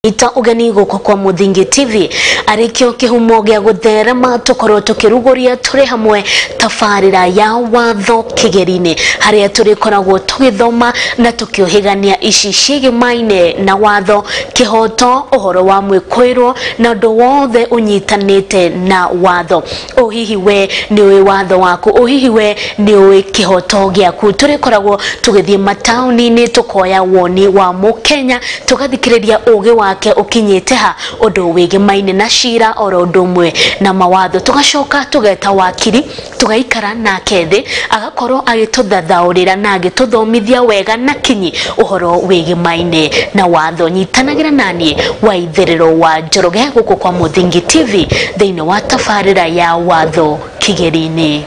Ita ugani guko kwa Muthingi TV arikio kihumo gya gutherema tukoro tukiruguria turi hamwe tabarira ya Watho Kigeriini haria turikoragwo tugithoma na tukiohigania ici cigimaine na watho kihoto uhoro wa mwikwirwo na ndu wothe unyitanite na watho. Uhihi we ni we watho waku, uhihi we ni we kihoto gyaku. Turikoragwo tugithie matauni-ini tukoya woni wa Mukenya tugathikiriria ugi wa ke ukinyete ha undu wigimaine na shira oro ndumwe na mawatho tugacoka tugeta wakiri tugaikara na kethi agakorwo agituthathaurira na agituthomithia wega na kinyi uhoro wigimaine na watho. Nyitanagira nani Waitherero wa Njoroge guko kwa Muthingi TV thiini wa tabarira ya Watho Kigeriini.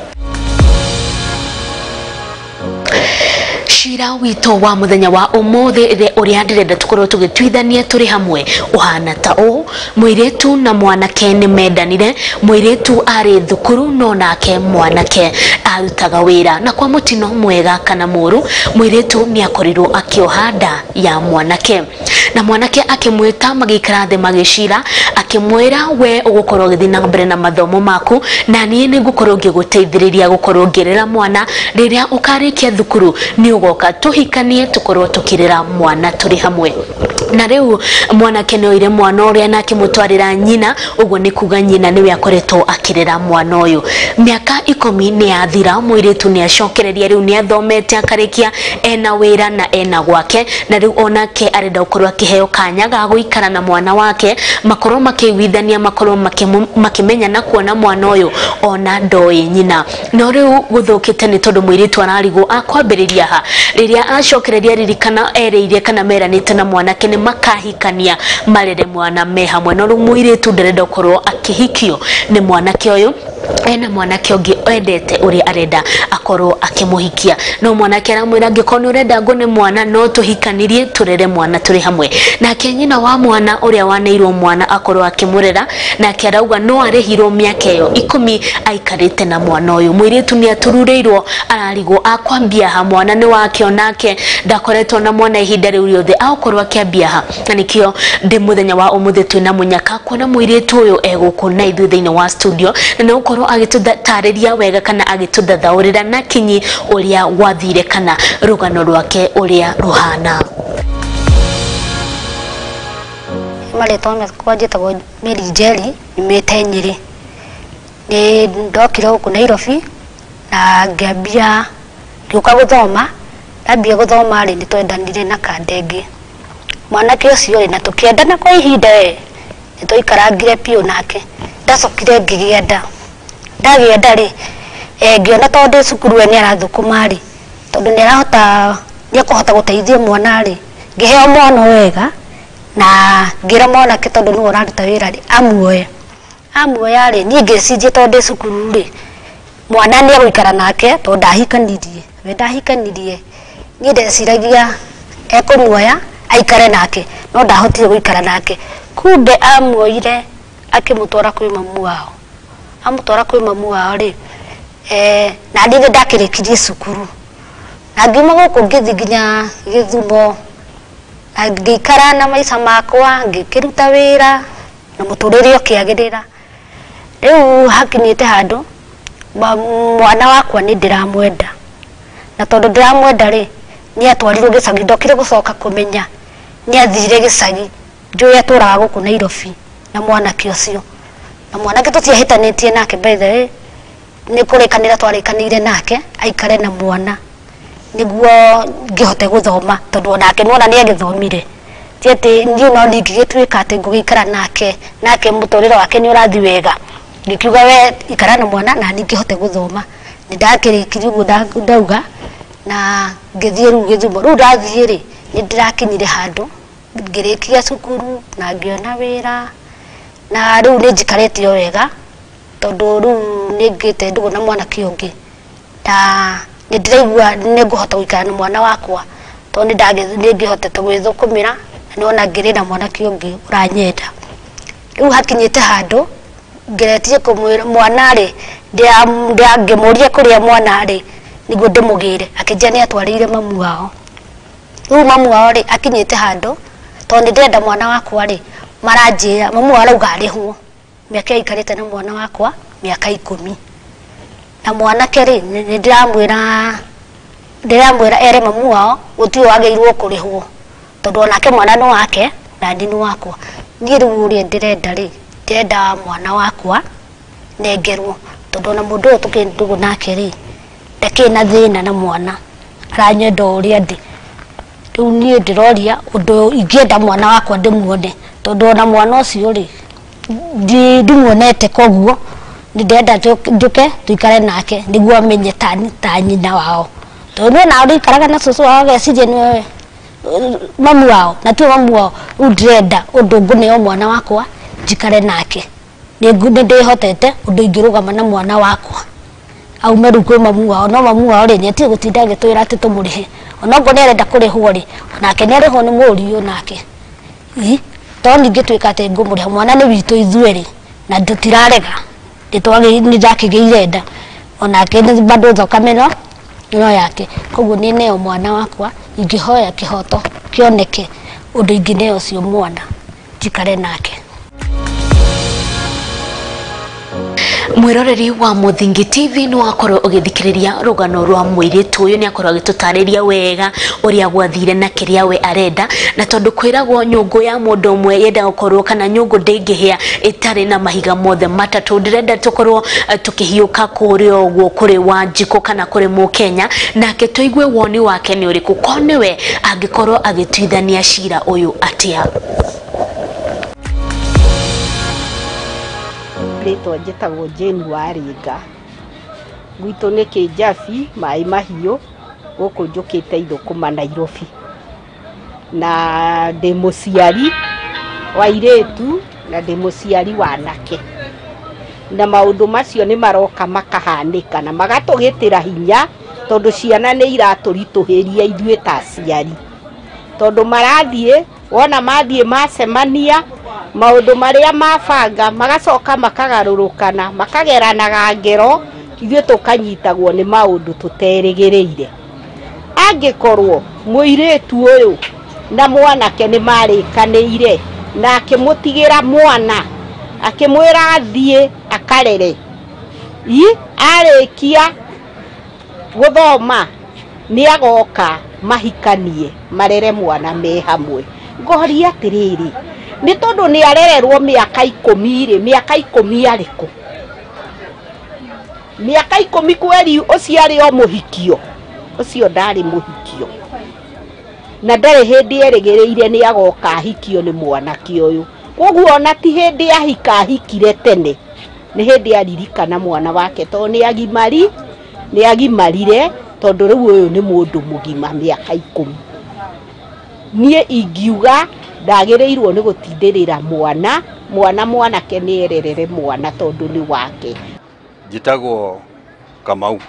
Shira wito wa muthenya wa umuthi uria ndirenda tukorwo tugitwithania turi hamwe uhana ta u mwiretu na mwanake ni mendanire. Mwiretu ari thukuru no nake mwanake arutaga wira na kwa mutino mwega kana muru mwiretu ni akorirwo akioha nda ya mwanake na mwanake akimwita magikara the magishira akimwira we ugukorwo githi na mbere na mathomo maku na nie ni ngukorwo ngiguteithiriria gukorwo ngirera mwana riria ukarikia thukuru ni ugoka tuhikanie tukorwo tukirera mwana turi hamwe. Na riu mwanake ni oire mwana uria na akimutwarira nyina uguo ni kuga nyina niwe akoretwo akirera mwana uyu. Miaka 10 ni yathira mwiretu ni acokereria riu ni athomete akarikia ena wira na ena gwake na riu onake arenda gukorwo akiheo kanya ga guikara na mwana wake makorwo makiwithania makorwo makimenya na kuona mwana uyu ona ndoi nyina. No riu guthukite ni tondu mwiretu ararigwo akwambiriria ha riria acokereria ririkana ereire kana meranite na mwanake ni makahikania marere mwana me hamwe. No riu mwiretu ndarenda gukorwo akihikio ni mwanake uyu ena mwanake ungi endete uri arenda akorwo akimuhikia. No mwanake aramwira ngikoni urenda ngone mwana no tuhikanirie turere mwana turi hamwe. Na kenyina wa mwana uria waneirwo mwana akorwo akimurera na kiarauga no arehirwo miaka iyo 10 aikarite na mwana uyu. Mwiretu ni aturureirwo ararigwo akwambia ha mwana ni wake onake ndakoretwo na mwana ihinda riu riothe akorwo akiambia ha. Na nikio ndi muthenya wa umuthi twina munyaka kuona mwiretu uyu eguku na ithu thiini wa studio na no korwo agitutariria wega kana agituthathaurira na kinyi uria wathire kana rugano rwake uria ruhana. Maletome kwa jitagwo Mary Njeri nimete Nyeri ni ndokire guku Nairobi na ngambia ngiuka guthoma ndambia guthoma ri nitwendanire na kandenge mwanake ucio ri na tukiendana kwa ihinda nitwikarangire pio nake ndacokire ngigienda ndagienda ri ngiona tondu cukuru ni arathukuma ri tondu ni arahota ni akuhota guteithia mwana ri ngiheo mwana wega na ngira mwanake tondu ni uraruta wira ri amuoya ri ni ngicinjie tondu cukuru ri mwana ni aguikara nake tondu ndahikanirie ni ndeciragia ekumuoya aikare nake no ndahotire guikara nake. Kumbe amuoire akimutwara kwi mamu wao ri na ndine ndakirikirie cukuru na ngiuma guku ngithi nginya Githumo ngikara na maica makwa ngikiruta wira na muturire ukiagirira. Riu hakinyite handu mwana wakwa ni ndiramwenda na tondu ndiramwenda ri ni atwarirwo gicagi ndokire gucoka kumenya ni athire gicagi njui aturaga guku Nairobi na mwanake ucio na mwanake tutiahitanitie nake by the way ni kurikanira twarikanire nake aikare na mwana niguo ngihote guthoma tondu nake nona ni agithomire tiete ndio no ndingigitwika ati ngugikara nake muturire wake ni urathi wega ngikiuga we ikara na mwana na ningihote guthoma ni ndakirikirie ndauga na ngithie ru Githumo ru ndathie ri ni ndirakinyire handu ngirikia cukuru na ngiona wira na ru ni njikarite wega tondu ru ni ngite ndugona mwana kiongi ta ni ndiraigua ni nguhota guikara na mwana wakwa tondu ni ngihotete gwithukumira nona ngirira mwana kiongi uranyenda. Riu hakinyite handu ngeretie kumwira mwana ri ngimuria kuria mwana ri niguo ndimugire akijia ni atwarire mamu wao. Riu mamu wao ri akinyite handu Tondi ndenda mwana wakwa ri maranjira mamu arauga ariho miaka ikarite na mwana wakwa miaka 10 na mwanake ri ndiramwira ere mamu wao uti wageirwo kurihwo tondu onake mwana no wake na ndinu wakwa ni riu ri ndirenda ri ndenda mwana wakwa nengerwo tondu na mundu tukindugo nake ri ndakina thina na mwana aranyenda uria ndi riu nie ndiroria undu ingienda mwana wakwa ndimuone tondu na mwana ucio ri ndimuonete koguo ndenda njuke tuikare nake niguo amenye ta nyina wao tondu na uri karaga na susu wao gecirie niwe mamu wao na tu mamu wao ndenda undu nguneo mwana wakwa njikare nake ndihotete undu ingirugama na mwana wakwa au meru kwi mamu wao no mamu wao ri nyeti gutinda gitwira ati tumurihe onongo ni arenda kurihwo ri nake ni ariho ni muriu nake toni ngitwika ati ngumuriha mwana ni witu ithueri na ndutirarega nditwagi ni ndakigeire nda onake ni bado thokameno no yake koguo ni neo mwana wakwa ingihoya kihoto kioneke undu ingineo cio mwana njikare nake. Mwiroreri wa Muthingi TV no akorwo ugithikiriria rugano rwa mwiritu uyu ni akorwo agitutariria wega uria gwathire na kiria we arenda na tondu kwiragwo nyungu ya mundu umwe yenda gukorwo kana nyungu ndingihia itari na mahiga mothe matatu ndirenda tukorwo tukihiuka kurio gwo kuri Wanjiko kana kuri Mukenya nake tuigue woni wake ni uriku konewe angikorwo agitwithania cira uyu atia. Rĩtwa njĩtagwo Jane Waringa gwitũ nĩ Kĩnjabi maĩ mahiũ gũkũ njũkĩte ithũkũma Nairobi na ndĩ mũciari wa airĩtu na ndĩ mũciari wa anake na maũndũ macio nĩ maroka makahanĩka na magatũgĩtĩra hinya tondũ ciana nĩ iratũritũhĩria ithuĩ ta aciari tondũ marathiĩ wona mathiĩ macemania maundu maria mabanga magacoka makagarurukana makageranaga ngero ithuĩ tukanyitagwo ni maundu tuterĩgĩrĩire angikorwo muiritu uyu na mwanake ni marĩkanĩire na akimutigira mwana akimwira athie akarere arĩkia guthoma ni agoka mahikanie marere mwana me hamwe ngoria atiriri ni tondu ni arererwo miaka 10 ri miaka 10 ariku miaka 10 kweri uciari o muhikio ucio ndari muhikio na ndari hindi erigiriire ni agoka ahikio ni mwanake uyu koguo ona ti hindi ahika ahikire tene ni hindi aririkana mwana wake to ni agimarire tondu riu uyu ni mundu mugima miaka 10 nie ingiuga ndagĩrĩirwo nĩ gũtindĩrĩra mwanake nĩ ererere mwana tondu ni wake. Njĩtagwo Kamau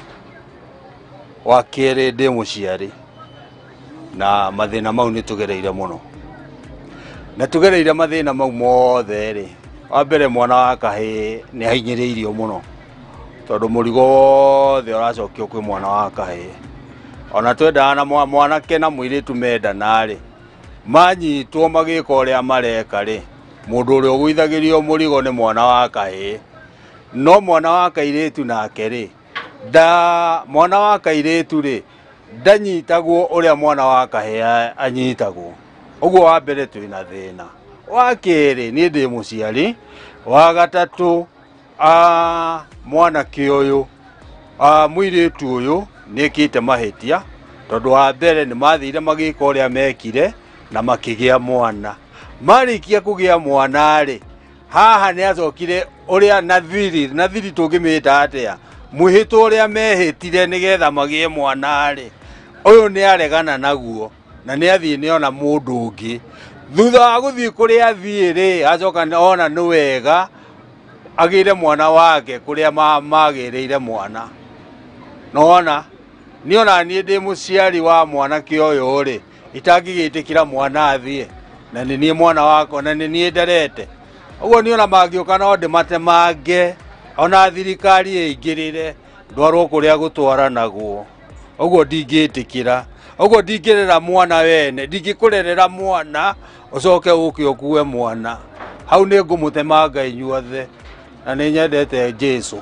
wa kerĩ ndĩ mũciari na mathĩna mau nĩ tũgereire mũno na tũgereire mathĩna mau mothe rĩ wa mbere mwana wa kahĩĩ nĩ ahinyĩrĩirio mũno tondu mũrigo wothe ũracokio kwĩ mwana wa kahĩĩ ona twendaga na mwanake na mũirĩtu mendana rĩ manyitwo magĩka ũrĩa mareka rĩ mũndũ ũrĩa ũgũithagĩrio mũrigo nĩ mwana wa kahĩĩ no mwana wa kairĩtu nake rĩ mwana wa kairĩtu rĩ ndanyitagwo ũrĩa mwana wa kahĩĩ anyitagwo ũguo wa mbere twĩna thĩna wa kerĩ niĩ ndĩ mũciari wa gatatũ mwanake ũyũ mũirĩtu ũyũ nĩkĩte mahĩtia tondu wa mbere nĩ mathire magĩka ũrĩa mekire na makĩgĩa mwana marĩkia kũgĩa mwana rĩ haha nĩ acokire ũrĩa nathiri tũngĩmĩta atĩa mwĩhĩtwo ũrĩa mehĩtire nĩgetha magĩe mwana rĩ ũyũ nĩ aregana naguo na nĩ athiĩ nĩ ona mũndũ ũngĩ thutha wa gũthiĩ kũrĩa athiĩ rĩ acoka ona nĩ wega agĩre mwana wake kũrĩa magĩrĩire mwana nona niĩ ona niĩ ndĩ mũciari wa mwanake ũyũ rĩ itangĩgĩtĩkĩra mwana athiĩ na nĩ niĩ mwana wakwa na nĩ niĩ nderete ũguo niĩ ona mangĩũka no ndĩmatemange ona thirikari ĩingĩrĩre ndwarwo kũrĩa gũtwaranagwo ũguo ndingĩtĩkĩra ũguo ndingĩrera mwana wene ndingĩkũrerera mwana ucoke uke okue mwana hau nĩ ngũmũtemanga inyuothe na nĩ nyendete Jesu.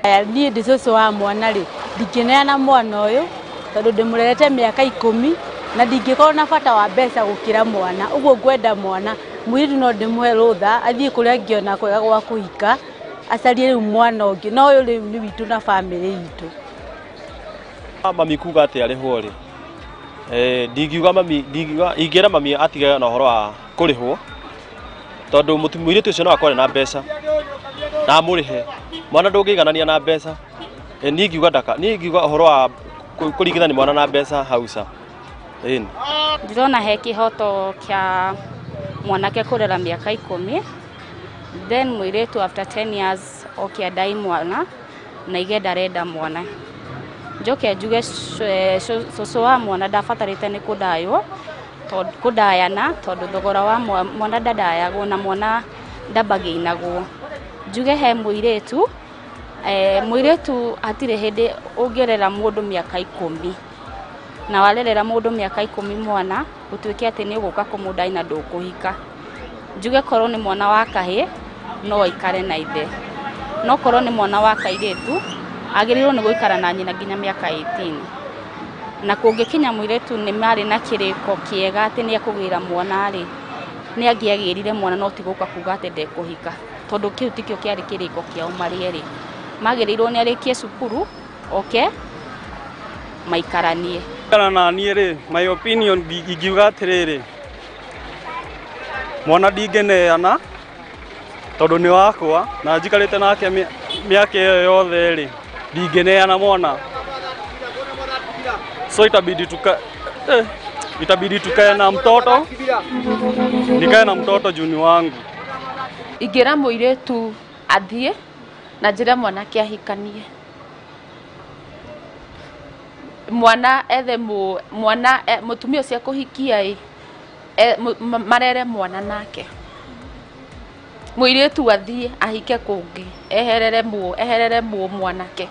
Niĩ ndĩ cũcũ wa mwana rĩ, ndingĩneana mwana ũyũ tondũ ndĩmũrerete mĩaka 10 na ndingĩkorwo na bata wa mbeca gũkĩra mwana. Ũguo ngwenda mwana mũirĩtu no ndĩmũhe rũtha athiĩ kũrĩa angĩona kwega gwa kũhika acarie rĩu mwana ũngĩ, no ũyũ rĩu nĩ witũ na bamĩrĩ itũ. Mami kuga atĩ arĩhwo rĩ, ndingiuga mami, ingĩra mami atigage na ũhoro wa kũrĩhwo tondũ mũirĩtu ũcio no akorwo na mbeca na amũrĩhe, mwana ndũngĩiganania na mbeca. Niĩ ingiuga ũhoro wa kũringithania mwana na mbeca hauca. Ndĩrona he kĩhoto kĩa mwanake kũrera mĩaka 10, then mũirĩtu after 10 years oke adai mwana na ige ndarenda mwana. Njoke njuge cũcũ wa mwana ndabatarĩte nĩ kũndaywo kũndayana tondũ thogora wa mwana ndandayagwo na mwana ndambagĩinagwo. Njuge he mũirĩtu mũirĩtu hatirĩ hĩndĩ ũngĩrera mũndũ mĩaka 10 na warerera mũndũ mĩaka 10 mwana ũtuĩke atĩ nĩ ũgũka kũmũndai na ndũkũhika. Njuge korwo nĩ mwana wa kahĩ no ikare na ithe, no korwo nĩ mwana wa kairĩtu agĩrĩirwo nĩ gũikara na nyina nginya mĩaka 18. Na kũngĩkinya mũirĩtu nĩ marĩ na kĩrĩko kĩega atĩ nĩ ekũgĩra mwana rĩ, nĩ angĩagĩrire mwana no ti gũka kuga atĩ ndekũhika tondũ kĩu tikĩo kĩarĩ kĩrĩko kĩao marĩ erĩ. Magĩrĩirwo nĩ arĩkie cukuru oke maikaranie. Kana na niĩ rĩ, my opinion ingiuga atĩrĩrĩ, mwana ndingĩneana tondũ nĩ wakwa na njikarĩte nake mĩaka ĩyo yothe rĩ, ndingĩneana mwana. So itabidi tukae na mtoto, nikae na mtoto juni wangu. Ingĩra mũirĩtu athiĩ na njĩra mwanake ahikanie. Mwana ethe mwana mũtumia ũcio kũhikia marere mwana nake. Mũirĩtu athiĩ ahike kũngĩ eherere mwanake.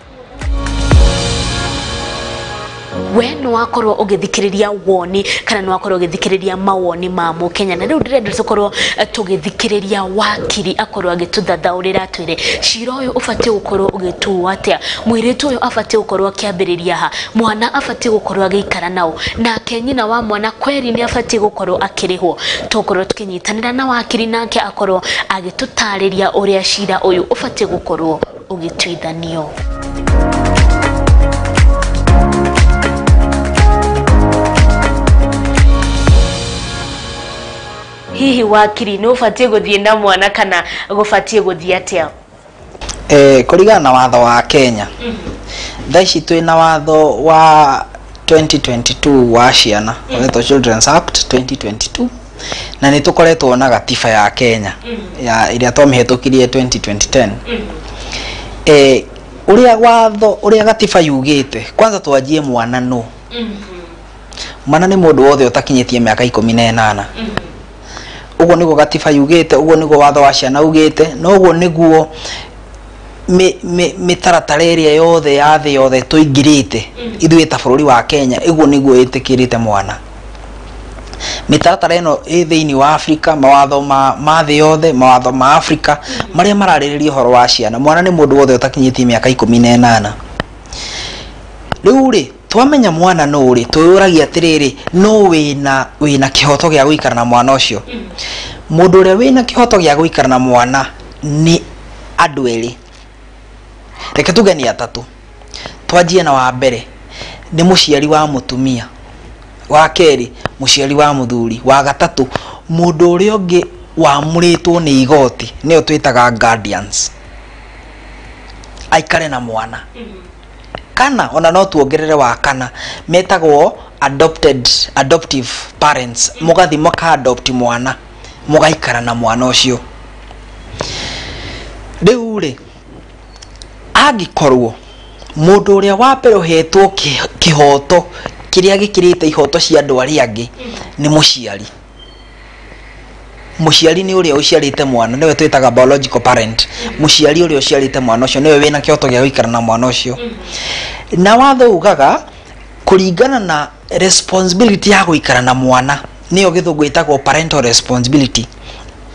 We no wakorwo ũgĩthikĩrĩria woni kana no wakorwo ũgĩthikĩrĩria mawoni ma Mũkenya, na rĩu ndĩrenda tũkorwo tũgĩthikĩrĩria wakiri akorwo agĩtũthathaũrĩra atwĩre cira ũyũ ũbatiĩ gũkorwo ũgĩtuo atĩa, mũirĩtu ũyũ abatiĩ gũkorwo akĩambĩrĩria ha, mwana abatiĩ gũkorwo agĩikara nao, nake nyina wa mwana kweri nĩ abatiĩ gũkorwo akĩrĩhwo. Tũkorwo tũkĩnyitanĩra na wakiri nake akorwo agĩtũtarĩria ũrĩa cira ũyũ ũbatiĩ gũkorwo ũgĩtuithanio. Hihi wakiri no ũbatiĩ gũthiĩ na mwana kana gũbatiĩ gũthiĩ atĩa? Kũringana na watho wa Kenya, thaa ici twĩna watho wa 2022 wa ciana, wetwo Children's Act 2022, na nĩ tũkoretwo na gatiba ya Kenya ya ĩrĩa twamĩhetũkirie 2010. Ũrĩa gatiba yugĩte, kwanza twanjie mwana no. Mwana nĩ mũndũ wothe ũtakinyĩtie mĩaka 18. Uguo niguo gatiba yugĩte, uguo niguo watho wa ciana ugĩte, na uguo niguo mĩtaratara ĩrĩa yothe ya thĩ yothe tũingĩrĩte ithuĩ ta bũrũri wa Kenya, uguo niguo ĩtĩkĩrĩte mwana. Mĩtaratara ĩno ĩ thĩinĩ wa Afrika, mawatho ma thĩ yothe, mawatho ma Afrika marĩa mararĩrĩria ũhoro wa ciana. Mwana nĩ mũndũ wothe ũtakinyĩtie mĩaka 18. Rĩu rĩ, twamenya mwana no rĩ, twĩyũragia atĩrĩrĩ, no wĩna kĩhoto gĩa gũikara na mwana ũcio. Mũndũ ũrĩa wĩna kĩhoto gĩa gũikara na mwana nĩ andũ erĩ. Reke tuge nĩ atatũ. Twanjie na wa mbere nĩ mũciari wa mũtumia, wa kerĩ mũciari wa mũthuri, wa gatatũ mũndũ ũrĩa ũngĩ wamũrĩtwo nĩ igoti, nĩyo twĩtaga guardians, aikare na mwana. Kana ona no tuongerere wa kana metagwo adoptive parents, mugathi mũka-adopt mwana mũgaikara na mwana ũcio. Rĩu rĩ, angĩkorwo mũndũ ũrĩa wa mbere ũhetwo kĩhoto kĩrĩa gĩkĩrĩte ihoto cia andũ arĩa angĩ nĩ mũciari. Mũciari nĩ ũrĩa ũciarĩte mwana, nĩwe twĩtaga biological parent. Mũciari ũrĩa ũciarĩte mwana ũcio nĩwe wĩna kĩhoto gĩa gũikara na mwana ũcio. Na watho ugaga kũringana na responsibility ya gũikara na mwana niyo githungu itagwo parental responsibility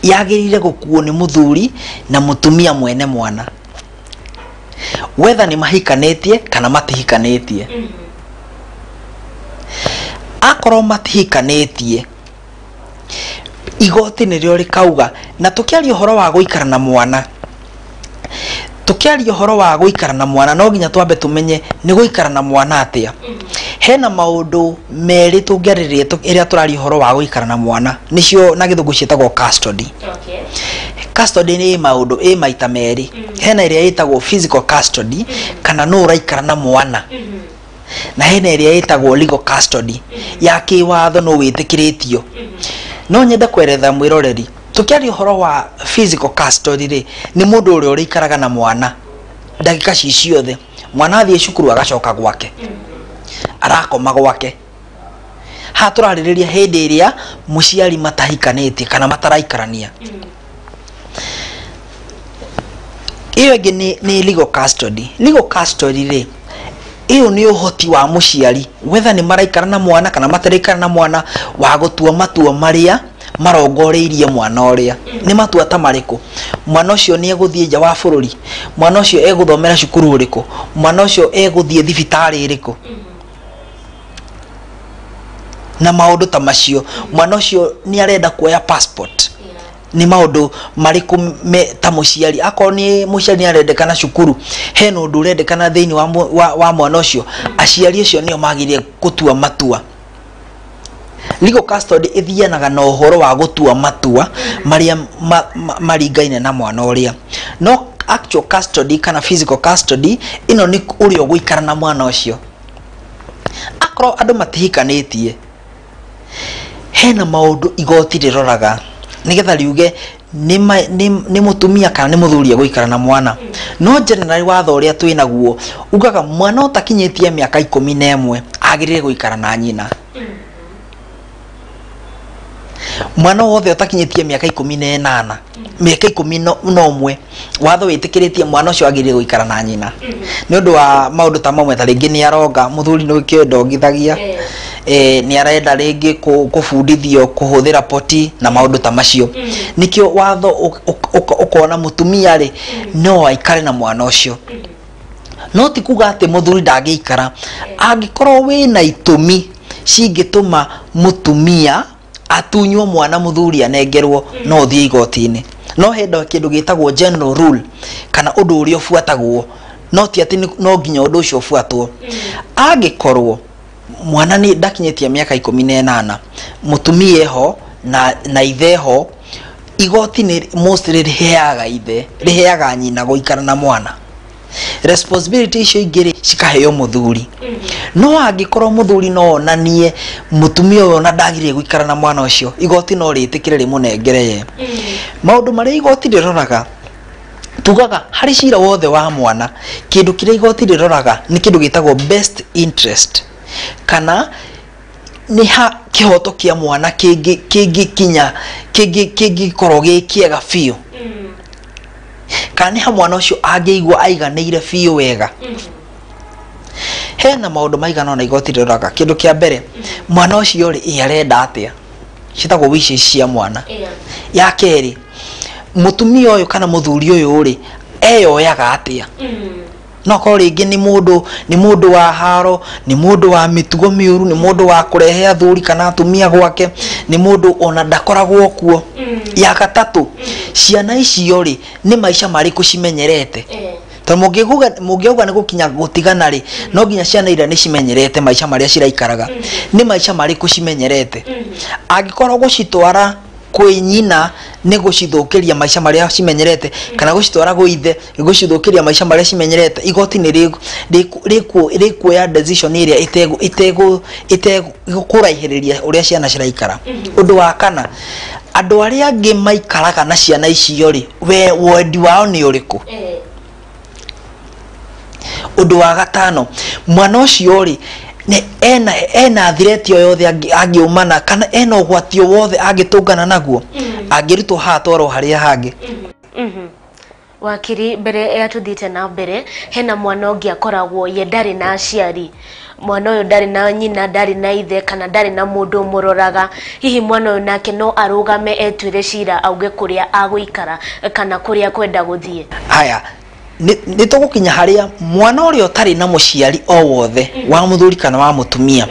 yagirire gukuo ni muthuri na mutumia mwene mwana, whether ni mahikanetie kana matihikanetie. Akorwo matihikanetie, igoti niryo rikauga. Na tukiaria uhoro wa guikara na mwana, no nginya twambe tumenye ni guikara na mwana atia. Hena maundu meri tungiaririe iria turaria uhoro wa guikara na mwana, nicio na githungu cietagwo custody. Custody ni maundu maita meri. Hena iria yetagwo physical custody, kana no uraikara na mwana, na hena iria yetagwo legal custody, ya kiwatho no witikiritio. No nyenda kweretha mwiroreri, tukiaria uhoro wa physical custody ri, ni mundu uria urikaraga na mwana ndagika ciothe. Mwana athie cukuru agacoka gwake, arakoma gwake. Ha turaririria hindi iria muciari matahikanĩtie kana mataraikarania. Iyo ingi ni legal custody. Legal custody ri, iyo ni uhoti wa muciari, whether ni maraikara na mwana kana mataraikara na mwana, wa gutua matua maria marongoreirie mwana uria. Ni matua ta mariku? Mwana ucio ni eguthie nja wa bururi, mwana ucio eguthomera cukuru uriku, mwana ucio eguthie thibitari iriku, na maundu ta macio. Mwana ucio ni arenda kuoya passport, ni maundu mariku ta muciari. Akorwo ni muciari ni arendekana cukuru, hena undu urendekana thiini wa mwana ucio, aciari acio nio magirire gutua matua. Legal custody ithianaga na uhoro wa gutua matua maria maringaine na mwana uria. No actual custody kana physical custody, ino ni uri guikara na mwana ucio. Akorwo andu matihikanetie, hena maundu igoti riroraga nigetha riuge ni mutumia kana ni muthuri guikara na mwana. No generally watho uria twinaguo ugaga mwana utakinyitie miaka 11 agirire guikara na nyina. Mwana wothe utakinyitie miaka 18, miaka 11, watho witikiritie mwana ucio agirire guikara na nyina. Ni undu wa maundu ta mamwe ta ringi ni aroga muthuri no kiondogithagia, ni arenda ringi kubundithio kuhuthira poti na maundu ta macio. Nikio watho ukona mutumia ri no aikare na mwana ucio. No ti kuga ati muthuri ndangikara, angikorwo wina itumi cingituma mutumia atunywo mwana muthuri anengerwo, no thie igoti-ini. No henda kindu gitagwo general rule kana undu uria ufuatagwo, no ti ati no nginya undu ucio ufuatwo. Angikorwo mwana ni ndakinyitie miaka 18, mutumia eho na ithe ho, igoti ni mostly riheaga ithe, riheaga nyina guikara na mwana. Responsibility icio ingiri cikaheo muthuri. No angikorwo muthuri no onanie mutumia uyo na ndagire guikara na mwana ucio, igoti no ritikire rimunengereye. Maundu maria igoti riroraga, tugaga hari cira wothe wa mwana, kindu kiria igoti riroraga ni kindu gitagwo best interest, kana ni ha kihoto kia mwana kingi korwo gikiega fiu, kana ha mwana ucio angeigwa aiganeire fiu wega. Hena maundu maigana na igoti riroraga. Kindu kia mbere, mwana ucio ri arenda atia, citagwo wishes cia mwana. Ya keri, mutumia uyu kana muthuri uyu ri eyoyaga atia. No ko ringi ni mundu wa haro, ni mundu wa mitugo miuru, ni mundu wa kurehe athuri kana atumia gwake, ni mundu ona ndakoragwo kuo. Ya gatatu, ciana icio ri ni maisha mariku cimenyerete. To mugiuga ni gukinya gutigana ri, no nginya ciana ira ni cimenyerete maisha maria ciraikaraga. Ni maisha mariku cimenyerete. Agikorwo gucitwara kwi nyina ni gucithukiria maisha maria cimenyerete, kana gucitwara gwi ithe gucithukiria maisha maria cimenyerete, igoti ni rikuoya decision iria itegukuraihiriria uria ciana ciraikara. Undu wa kana, andu aria angi maikaraga na ciana icio ri, we wendi wao ni uriku? Undu wa gatano, mwana ucio ri ne ena threat yothe angiumana kana ena ugwatio wothe agitungana naguo, angirutwo hatwaro haria hangi. wakiri mbere ya tuthite na mbere hena mwana ungi akoragwo ye ndari na aciari mwana uyu ndari na nyina ndari na ithe kana ndari na mundu muroraga hihi mwana uyu nake no arugame etwire cira auge kuria aguikara kana kuria kwenda guthie haya ni tugukinya haria mwana uri otari na muciari o wothe wa muthuri kana wa mutumia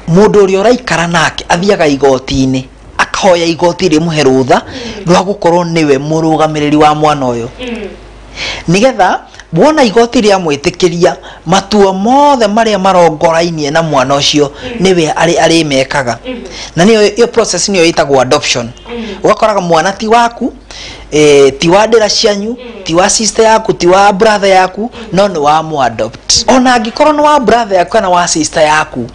mundu uri oraikara nake athiaga igoti-ini akahoya igoti rimuhe rutha rwa gukorwo niwe murugamiriri wa mwana uyu nigetha wona igoti ria mwitikiria matua mothe maria marongorainie na mwana ucio niwe ari mekaga na niyo process niyo itagwo adoption ugakoraga mwana ti waku ti wa ndera cianyu ti wa sister yaku ti wa brother yaku no ni wa mu adopt ona angikorwo ni wa brother yaku kana wa sister yaku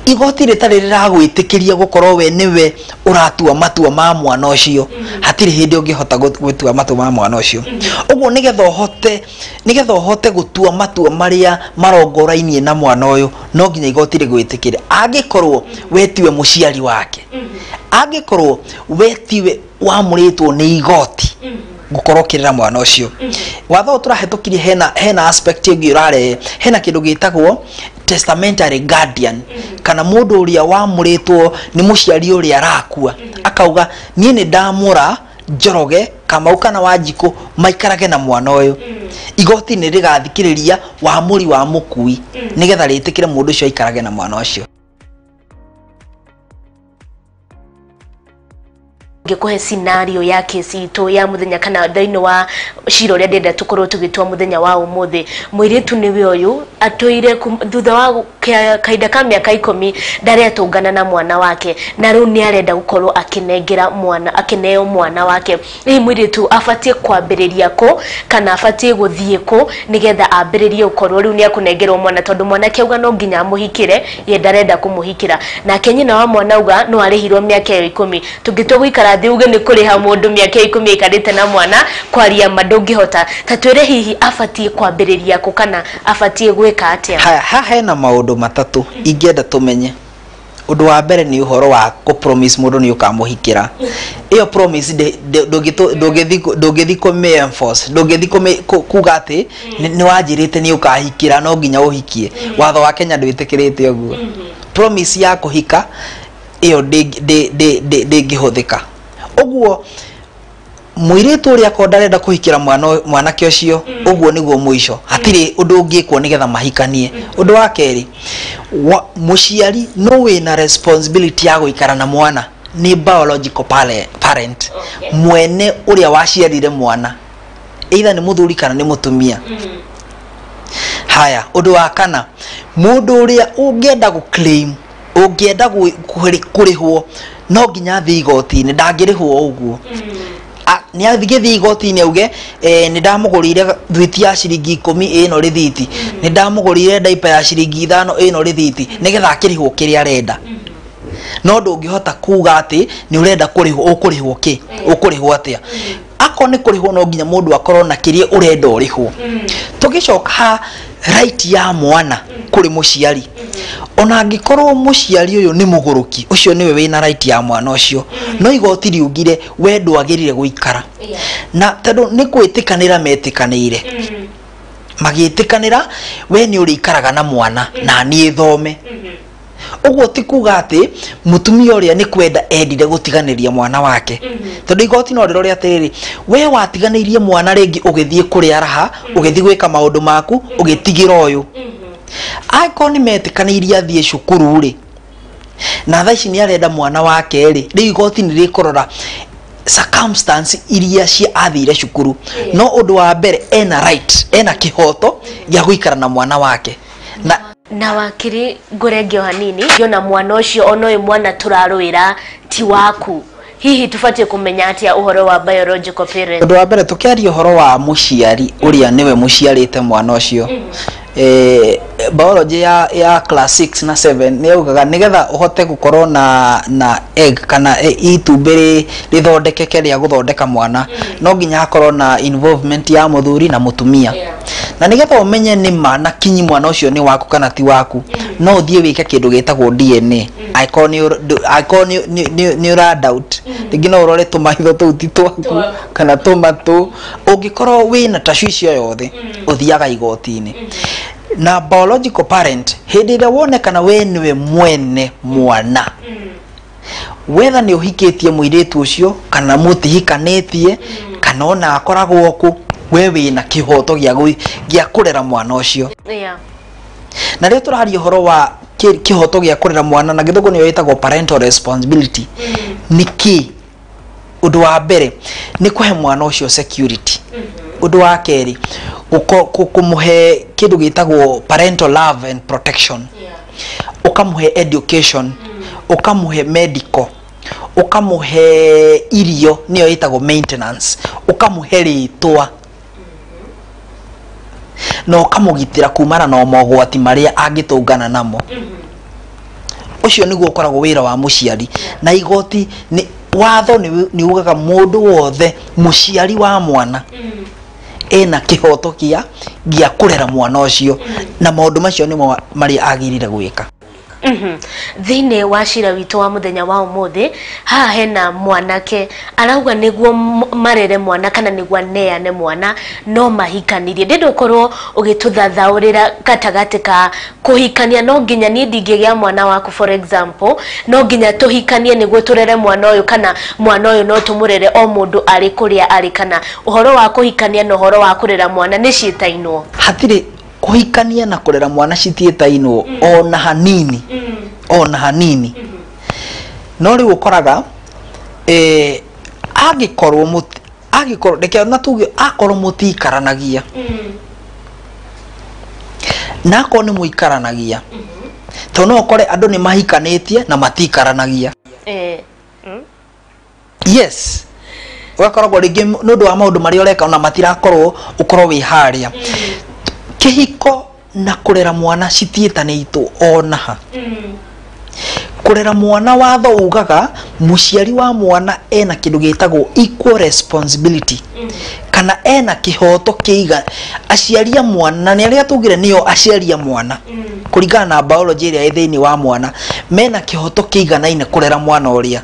igoti ritari riragwitikiria gukorwo we niwe uratua matua ma mwana ucio hatiri hindi ungihota gutua matua ma mwana ucio uguo nigetha uhote gutua matua maria marongorainie na mwana uyu no nginya igoti rigwitikiria angikorwo wetiwe muciari wake angikorwo wetiwe wamuritwo ni igoti gukorwo kirira mwana ucio watho turahetũkirie hena aspect ingi urare hena kindu gitagwo testamentary guardian kana mundu uria wamuritwo ni muciari uria arakua akauga nie ni ndamura Njoroge Kamau kana Wanjiku maikarage na mwana uyu igoti ni rigathikiriria wamuri wa mukui nigetha ritikire mundu ucio aikarage na mwana ucio ngikuhe scenario ya kesi itu ya muthenya kana thaino wa ciro ria ndenda tukorwo tugitua muthenya wa umuthi mwiritu niwe uyu atoire thutha wa kaida ka miaka 10 ndari atungana na mwana wake na riu ni arenda gukorwo akinengera mwana akineo mwana wake ni mwiritu afatie kwambiriria ko kana afatie guthie ko nigetha ambiririe ukorwo riu ni akunengerwo mwana tondu mwana kiuga no nginya muhikire ye ndarenda kumuhikira na kenyina wa mwana uga no arihirwo miaka 10 tugitwa guikara thiuge ni kuriha mundu miaka 10 ikarite na mwana kwaria madungihota tatwire hihi afatie kwambiriria ko kana afatie gwika atia ha hena maundu matatu ingenda tumenye undu wa mbere ni uhoro wa ku promise mundu ni ukamuhikira iyo promise ndugithi ko me enforce ndugithi kuga ati ni wajirite ni ukahikira no nginya uhikie watho wa Kenya ndwitikirite uguo promise ya kuhika iyo ndingihuthika uguo mwiritu uria kondarenda kuhikira mwanake ucio uguo niguo mwisho hatiri undu ungikwo nigetha mahikanie undu wa keri muciari no wina responsibility ya guikara na mwana ni biological parent mwene uria waciarire mwana either ni muthuri kana ni mutumia haya undu wa kana mundu uria ungienda guclaim ungienda kurihwo no nginya thi igoti-ini ndangirihwo uguo ni athigithi igoti-ini auge ni ndamugurire thwiti ya ciringi 10 ino rithiti ni ndamugurire diaper ya ciringi 5 ino rithiti nigetha akirihwo kiria arenda no ndungihota kuga ati ni urenda kurihwo ukurihwo ki ukurihwo atia ako ni kurihwo no nginya mundu akorwo na kiria urenda urihwo tugicoka right ya mwana kuri muciari ona angikorwo muciari uyu ni muguruki ucio niwe wina right ya mwana ucio no igoti riugire we ndwagirire guikara na tondu ni kwitikanira metikanire magitikanira we ni urikaraga na mwana na ni thome uguo ti kuga ati mutumia uria ni kwenda endire gutiganiria mwana wake tondu igoti no riro ria tiriri we watiganirie mwana ringi ugithie kuria raha ugithie gwika maundu maku ugitigira uyu aiko ni metikaniria thie cukuru ri na thaici ni arenda mwana wake ri igoti ni rikorora circumstance iria cia athire cukuru no undu wa mbere ena right ena kihoto gia guikara na mwana wake na wakiri ngorengeo hanini yona mwana ucio ono uyu mwana turarwira ti waku hihi tufatie kumenya atia uhoro wa biological parent undu wa mbere tukiaria uhoro wa muciari uria niwe muciarite mwana ucio biology ya class 6 na 7 ni ugaga nigetha uhote gukorwo na egg kana itumbiri rithondekeke ria guthondeka mwana no nginya hakorwo na involvement ya muthuri na mutumia na nigetha umenye ni mana kinyi mwana ucio ni waku kana ti waku no thie wike kindu gitagwo DNA icon ni ura doubt dingi no urore tumaitho tu titwaku kana tomatu ungikorwo wina tashwicio yothe uthiaga igoti-ini na biological parent hindi ira wonekana we niwe mwene mwana whether ni uhikitie muiritu ucio kana mutihikanetie kana ona akoragwo ku we wina kihoto gia kurera mwana ucio na rio turaharia horo wa kihoto gia kurera mwana na githugu niyo yitagwo parental responsibility niki undu wa mbere ni kuhe mwana ucio security undu wa keri kumuhe kindu gitagwo parental love and protection ukamuhe education ukamuhe medical ukamuhe irio niyo yitagwo maintenance ukamuhe ritwa no ukamugitira kumana na mogwati maria angitungana namo ucio niguo ukoragwo wira wa muciari na igoti ni watho ni ugaga mundu wothe muciari wa mwana ena kihoto gia kurera mwana ucio na maundu macio ni mari agirire gwika thine wa cira witũ wa muthenya wa umuthi haha hena mwanake arauga niguo marere mwana kana niguo neane mwana no mahikanirie ndendo korwo ugituthathaurira gatagati ka kuhikania no nginya ni ndingĩgĩa mwana waku for example no nginya tuhikanie niguo turere mwana uyu kana mwana uyu no tumurere o mundu ari kuria ari kana uhoro wa kuhikania no uhoro wa kurera mwana ni ciitainwo hatire kuhikania na kurera mwana citietainwo ona hanini ona hanini no riu ukoraga agikorwo reke na tuge akorwo mutikaranagia na ko ni muikaranagia to no ukore andu ni mahikanetie na matikaranagia yes ugakoragwo ringi nundu wa maundu maria ureka ona matirakorwo ukorwo wi haria kihiko na kurera mwana citietanĩtwo ona ha kurera mwana watho ugaga muciari wa mwana ena kindu gitagwo equal responsibility kana ena kihoto kiiga aciaria mwana ni aria tugire niyo aciaria mwana kuringana na biology ria ithini wa mwana mena kihoto kiiganaine kurera mwana uria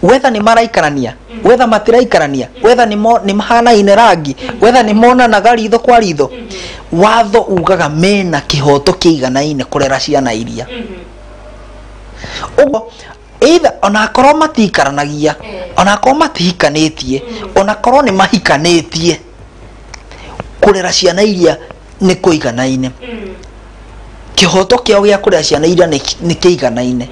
whether ni maraikarania whether matiraikarania whether ni mahana ine rangi whether ni mona na garitho kwa ritho watho ugaga mena kihoto kiiganaine kurera ciana iria ugo either ona korwo matikaranagia ona korwo matihikanetie ona korwo ni mahikanetie kurera ciana iria ni kuiganaine kihoto kiao gia kurera ciana iria ni kiiganaine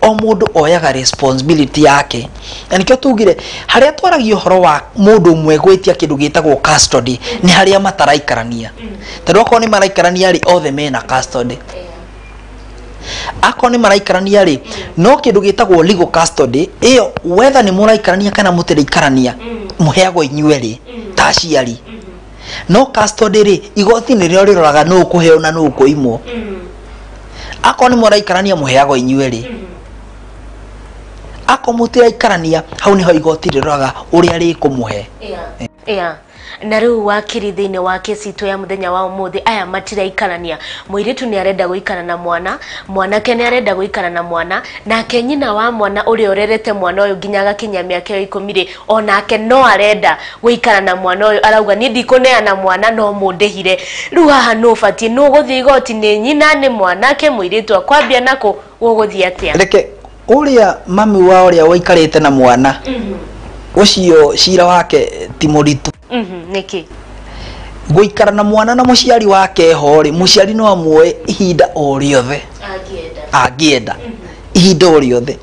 o mundu oyaga responsibility yake na nikio tugire haria twaragio horo wa mundu umwe gwitia kindu gitagwo custody ni haria mataraikarania tondu ko ni maraikarania ri othe mena custody ako ni maraikarania ri no kindu gitagwo legal custody iyo whether ni muraikarania kana mutiraikarania muheagwo inyueri ta ciari no custody ri igoti ni rio riroraga no kuheo na no kuimwo ako ni muraikarania muheagwo inyueri ako mutiraikarania hau ni ho igoti riroraga uria rikumuhe na riu wakiri thini wa kesi tu ya muthenya wa umuthi aya matiraikarania muiritu ni arenda guikara na mwana mwanake ni arenda guikara na mwana nake nyina wa mwana uri orerete mwana uyu nginya gakinya miaka 10 ri onake no arenda guikara na mwana uyu arauga ni ndikuneana mwana no mundehire riu haha no fatie no guthii igoti ni nyina ni mwanake muiritu akwambia nako guguthii atia reke uria mami wa uria waikarite na mwana ucio cira wake ti muritu niki guikara na mwana na muciari wake hori muciari no amwe ihinda o riothe agienda ihinda o riothe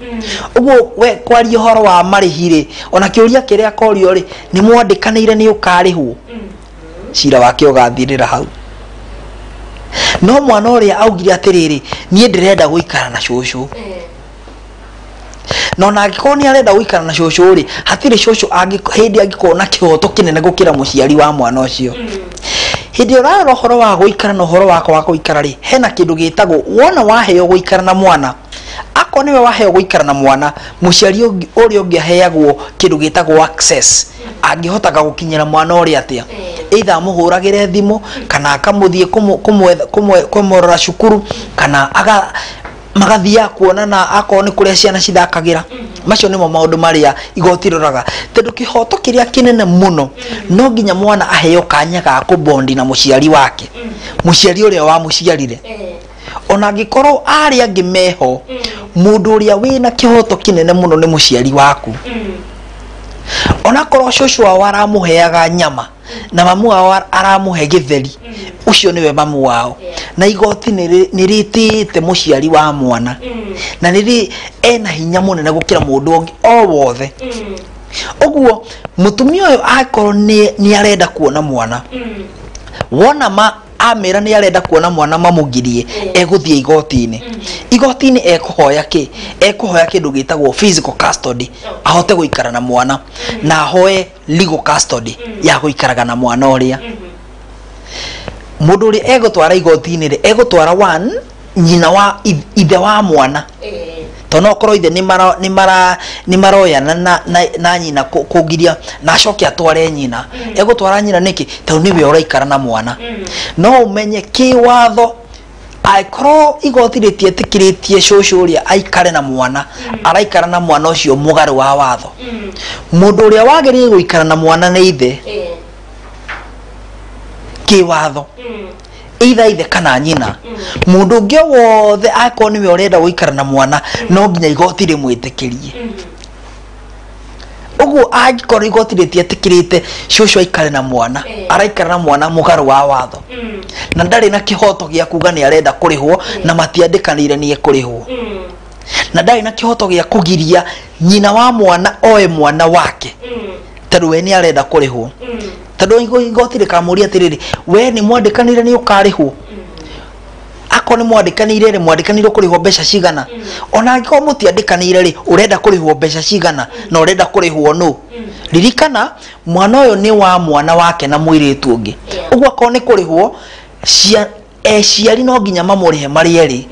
uguo we kwaria horo wa marihiri ona kiuria kiria korio ri ni mwandikanire ni ukarihwo cira wake ugathirira hau no mwana uria augire atiriri nie ndirenda guikara na cucu no na angĩkorwo nĩ arenda gũikara na cũcũ rĩ hatirĩ cũcũ hĩndĩ angĩkorwo na kĩhoto kĩnene gũkĩra mũciari wa mwana ũcio hĩndĩ ũrarora ũhoro wa gũikara na ũhoro wako wa gũikara rĩ hena kĩndũ gĩtagwo wona waheo gũikara na mwana ako nĩwe waheo gũikara na mwana mũciari ũrĩa ũngĩ aheagwo kĩndũ gĩtagwo access angĩhotaga gũkinyĩra mwana ũrĩa atĩa either muhuragire thimu kana akamuthie kumurora cukuru kana magathia kuonana akoo ni kuria ciana cithakagira macio nimo maundu maria igoti roraga tondu kihoto kiria kinene muno no nginya mwana aheo kanya ga kubondi na muciari wake muciari uria wa muciarire ona gikorwo ari angi meho mundu uria wina kihoto kinene muno ni muciari waku ona korwo shoshu wao aramuheaga nyama na mamu wao aramuhe githeri ucio niwe mamu wao na igoti niritite muciari wa mwana na niri ena hinya munene gukira mundu ongi o wothe oguo mutumia uyu akorwo ni arenda kuona mwana wona amira ni arenda kuona mwana mamugirie eguthie igoti-ini ekuhoya kindu gitagwo physical custody ahote guikara na mwana na ahoe legal custody ya guikaraga na mwana uria mundu uri egutwara igoti-ini ri egutwara one nyina wa ithe wa mwana tono korwo ithe ni maroyana na nyina kugiria na acoke atware nyina egutwara nyina niki tondu niwe uraikara na mwana no umenye kiwatho aikoro igoti ritietikiretie shosho uria aikare na mwana araikara na mwana ucio mugaru wa watho mundu uria wagerie guikara na mwana ni ithe kiwatho ithe kana nyina mundu ungi wothe akoo niwe urenda guikara na mwana no nginya igoti rimwitikirie uguo angikoro igoti ritiatikirite shosho aikare na mwana araikara na mwana mugaru wa watho na ndari na kihoto gia kuga ni arenda kurihwo na matiandikanire nie kurihwo na ndari na kihoto gia kugiria nyina wa mwana oe mwana wake tondu we ni arenda kurihwo tondu igoti rikamuria atiriri we ni mwandikanire ni ukarihwo ako ni mwandikanire ri mwandikanire kurihwo mbeca cigana ona angiko mutiandikanire ri urenda kurihwo mbeca cigana na urenda kurihwo no ririkana mwana uyu ni wa mwana wake na mwiritu ungi uguo ako ni kurihwo ciari no nginya mamurihe mari eri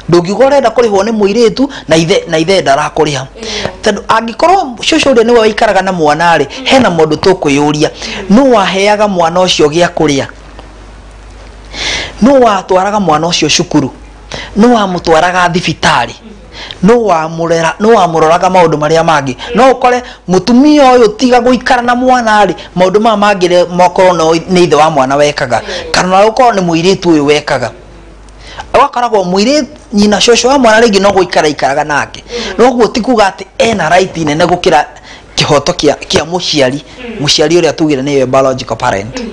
ndungiuga urenda kurihwo ni mwiritu na ithe ndarakuriha tondu angikorwo shosho uria niwe waikaraga na mwana ri hena mundu tukuyuria no waheaga mwana ucio gia kuria no watwaraga mwana ucio cukuru no wamutwaraga thibitari no wamuroraga maundu maria mangi no ukore mutumia uyu tiga guikara na mwana ri maundu ma mangire mokorwo ni ithe wa mwana wekaga kana ukorwo ni mwiritu uyu wekaga awakoragwo mwiritu nyina shosho wa mwana ringi no guikaraga nake no guo tikuga ati ena right nene gukira kihoto kia muciari uria tugire niwe biological parent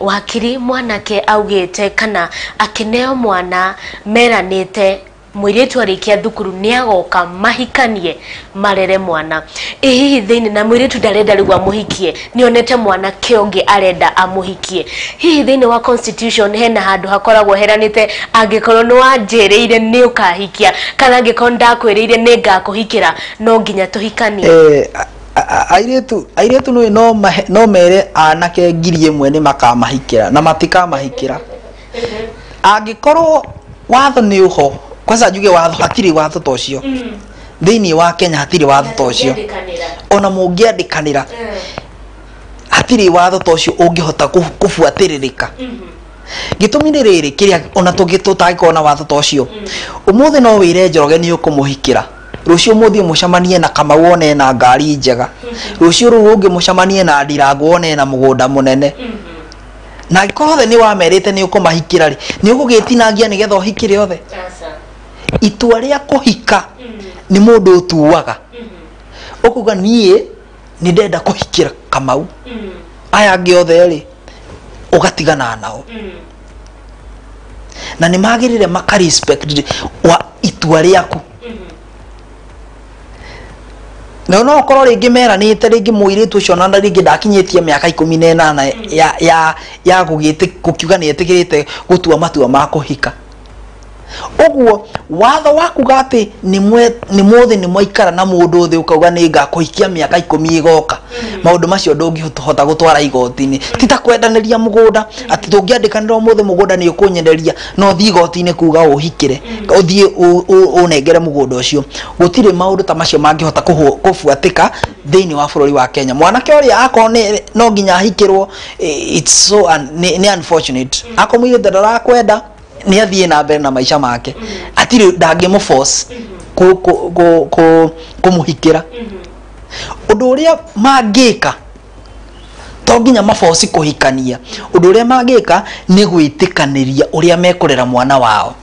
wakiri mwanake augite kana akineo mwana meranite mwiritu arikia thukuru ni agoka mahikanie marere mwana hihi thiini na mwiritu ndarenda rigwa muhikie nionete mwana kionge arenda amuhikie hihi thiini wa constitution hena handu hakoragwo heranite angikorwo ni wanjiriire ni ukahikia kana angikorwo ndakwiriire ni ngakuhikira no nginya tuhikanie airetu no mere anake ngiri imwe ni makamahikira na matikamahikira angikorwo watho ni uho kwanza njuge watho hatiri watho tocio thiini wa Kenya hatiri watho tocio ona mungiandikanira hatiri watho tocio ungihota kufuatiririka gitumi ni riri kiria ona tugitutagikona watho tocio umuthi no wire Njoroge ni ukumuhikira rucio muthie mucamanie na Kamau one na ngari njega rucio rungi mucamanie na Ndirangu one na mugunda munene na gikorwo ni wamerite ni ukumahikira ri ni ugugitinangia ni getho hikire othe itua ria kuhika ni mundu utuaga ukuga nie ni ndenda kuhikira Kamau aya angi othe ri ugatigana nao na ni magirire maka respect wa itua riaku no korwo ringi meranite ringi mwiritu ucio na ringi ndakinyitie miaka 18 ya gukiuga ni etikirite gutua matua ma kuhika Oguo watho waku gati ni mothe ni moikara na mundu thi ukauga ni ngakuhikia miaka 10 igoka maundu macio ndungihota gutwara igoti-ini tita kwendaniria mugunda ati tungiandikanira mothe mugunda ni ukunyenderia no thi igoti-ini kuga uhikire uthie unengere mugunda ucio gutire maundu ta macio mangihota kufuatika thiini wa bururi wa Kenya. Mwanake uria akone no nginya ahikirwo, it's so ni unfortunate. Akomwire ndara kwenda ni athie na mbere na maisha make atiri ndangimo force kumuhikira undu uria mangika to nginya maforce kuhikania. Undu uria mangika ni gwitikaniria uria mekurera mwana wao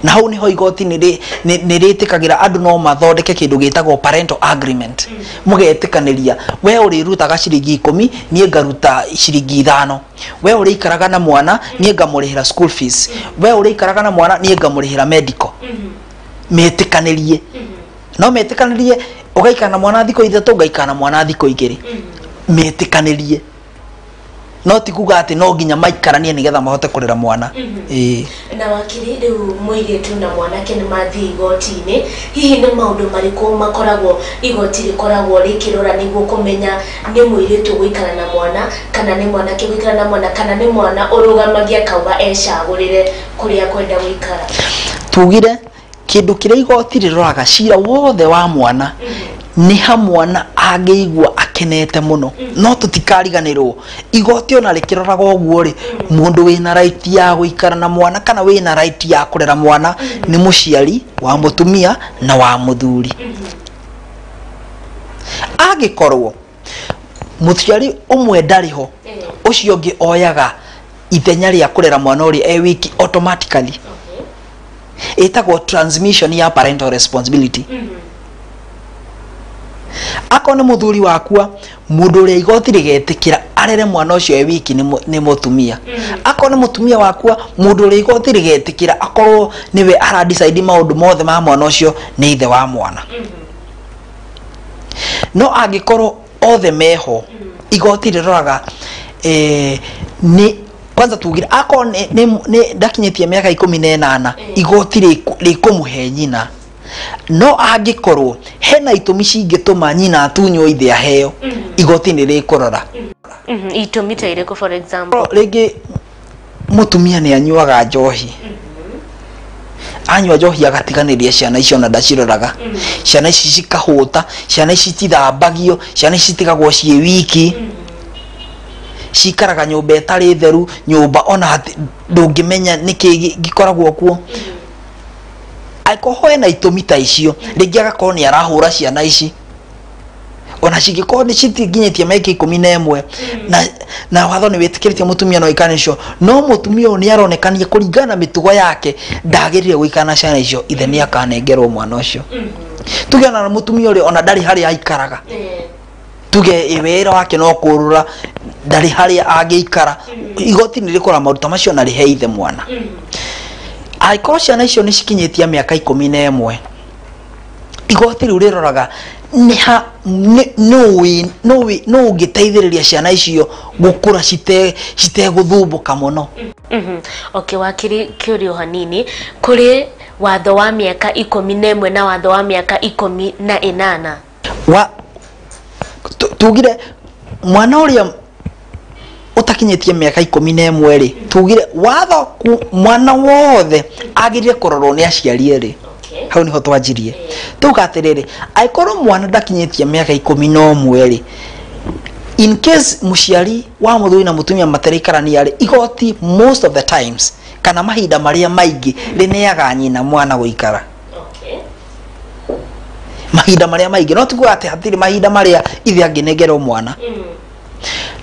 na hau niho igoti ni ritikagira andu no mathondeke kindu gitagwo parental agreement. Mugetikaniria we urirutaga ciringi 10 nie ngaruta ciringi 5, we urikaraga na mwana nie ngamurihira school fees, we urikaraga na mwana nie ngamurihira medical. Metikanirie no metikanirie ugaikana na mwana thiko 3 ugaikana na mwana thiko 2 metikanirie no tikuga ati no nginya maikaranie nigetha mahote kurera mwana. Na wakiri riu muiritu na mwanake ni mathi igoti-ini, hihi ni maundu mariku makoragwo igoti rikoragwo rikirora niguo kumenya ni muiritu guikara na mwana kana ni mwanake guikara na mwana kana ni mwana urugamagia kauga ecagurire kuria kwenda guikara? Tugire kindu kiria igoti riroraga cira wothe wa mwana ni ha mwana ageigwa akenete muno no tutikariganirwo. Igoti ona rikiroraga oguo ri mundu wina right ya guikara na mwana kana wina right ya kurera mwana ni muciari wa mutumia na wa muthuri. Agikorwo muciari umwe ndariho ucio ngi oyaga ithenya ria kurera mwana uri e wiki automatically etagwo transmission ya parental responsibility. Akone muthuri wakwa mundu uria igoti rigetikira arere mwana ucio e wiki ni mutumia. Akone mutumia wakwa mundu uria igoti rigetikira akorwo niwe ara decide maundu mothe ma mwana ucio ni ithe wa mwana. No angikorwo othe meho igoti riroraga ni kwanza tugira akone ni ndakinyitie miaka 18 igoti rikumuhe nyina. No angikorwo hena itumi cingituma nyina atunyo ithe aheo igoti ni rikurora. Itumi ta iriko for example rigi mutumia ni anyuaga njohi anywa njohi agatiganiria ciana icio na ndaciroraga ciana ici cikahuta ciana ici tithambagio ciana ici tigagwo cie wiki cikaraga nyumba etari theru nyumba ona ndungimenya niki gikoragwo kuo. Aikoho ena itumi ta icio ringi agakorwo ni arahura ciana ici ona cigikorwo ni citinginyitie maiki 11 na watho ni witikiritie mutumia no ikanisho no mutumia ni aronekania kuringana mitugo yake ndagirire guikana ciana icio ithe ni akanengerwo mwana ucio. Tugiona na mutumia uri ona ndari hari aikaraga tuge iwera wake no kurura ndari hari agiikara igoti ni rikora maruta macio na rihe ithe mwana. Aikorwo ciana icio ni cikinyitia miaka 11 igoti riu riroraga ni ha no giteithiriria ciana icio gukura citeguthubuka muno. Okay, wakiri kiurio hanini kuri watho wa miaka 11 na watho wa miaka 18 tugire mwana uria utakinyitie miaka 11 ri tugire watho mwana wothe agirire kurorwo ni aciari ri hau niho twanjirie tugatiriri aikorwo mwana ndakinyitie miaka 11 ri in case muciari wa muthuri na mutumia mataraikarania ri igoti most of the times kana mahinda maria maingi rineaga nyina mwana guikara. Mahinda maria maingi no tugo ati hatiri mahinda maria ithe anginegerwo mwana.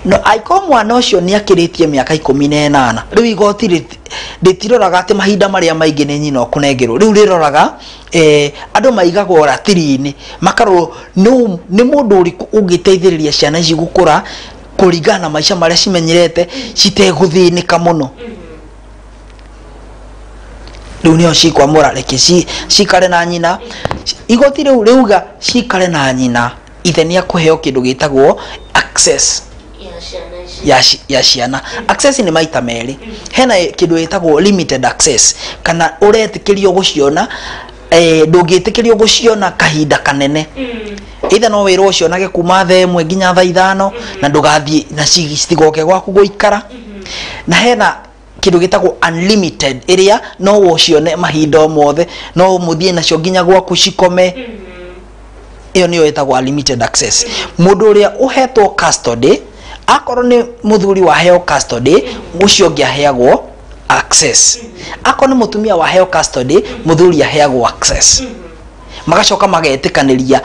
No aiko mwana ucio ni akiritie miaka 18 riu igoti ritiroraga ati mahinda maria maingi ni nyina kunengerwo riu riroraga andu maigagwo ratiri-ini makarwo ni mundu uriku ungiteithiriria ciana ici gukura kuringana maisha maria cimenyerete citeguthinika muno. Riu nio cikwamura reke cikare na nyina igoti riu riuga cikare na nyina ithe ni akuheo kindu gitagwo access ya ciana. Access ni maita meri. Hena kindu gitagwo limited access, kana uretikirio guciona ndungitikirio guciona kahinda kanene. Either no wiro ucio nage kuma thaa 1 nginya thaa 5 na ndugathie na citigoke gwaku guikara. Na hena kindu gitagwo unlimited area, no ucione mahinda mothe, no muthie nacio nginya gwaku cikome. Iyo niyo itagwo unlimited access. Mundu uria uhetwo custody, akorwo ni muthuri wa heo custody, ucio ngiaheagwo access. Akorwo ni mutumia wa heo custody, muthuri aheagwo access. Magacoka magetikaniria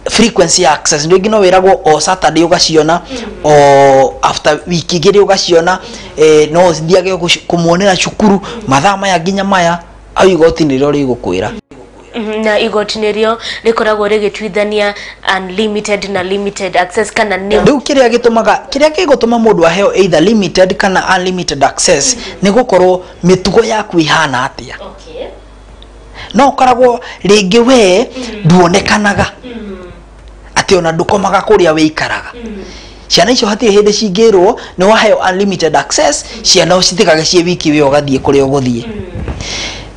frequency ya access. Ndio ngino wiragwo o Saturday ugaciona, o after wiki igiri ugaciona, no thiage kumuonera cukuru mathaa maya nginya maya, au igoti niryo rigukwira. Na igoti niryo rikoragwo rigitwithania unlimited na limited access kana ni riu kiria gigutuma mundu aheo either limited kana unlimited access ni gukorwo mitugo yaku ihana atia. Okay. No koragwo ringi we nduonekanaga ati ona ndukomaga kuria wikaraga. Ciana icio hatire hindi cingirwo ni waheo unlimited access, ciana ucitikage cie wiki we ugathie kuria uguthie.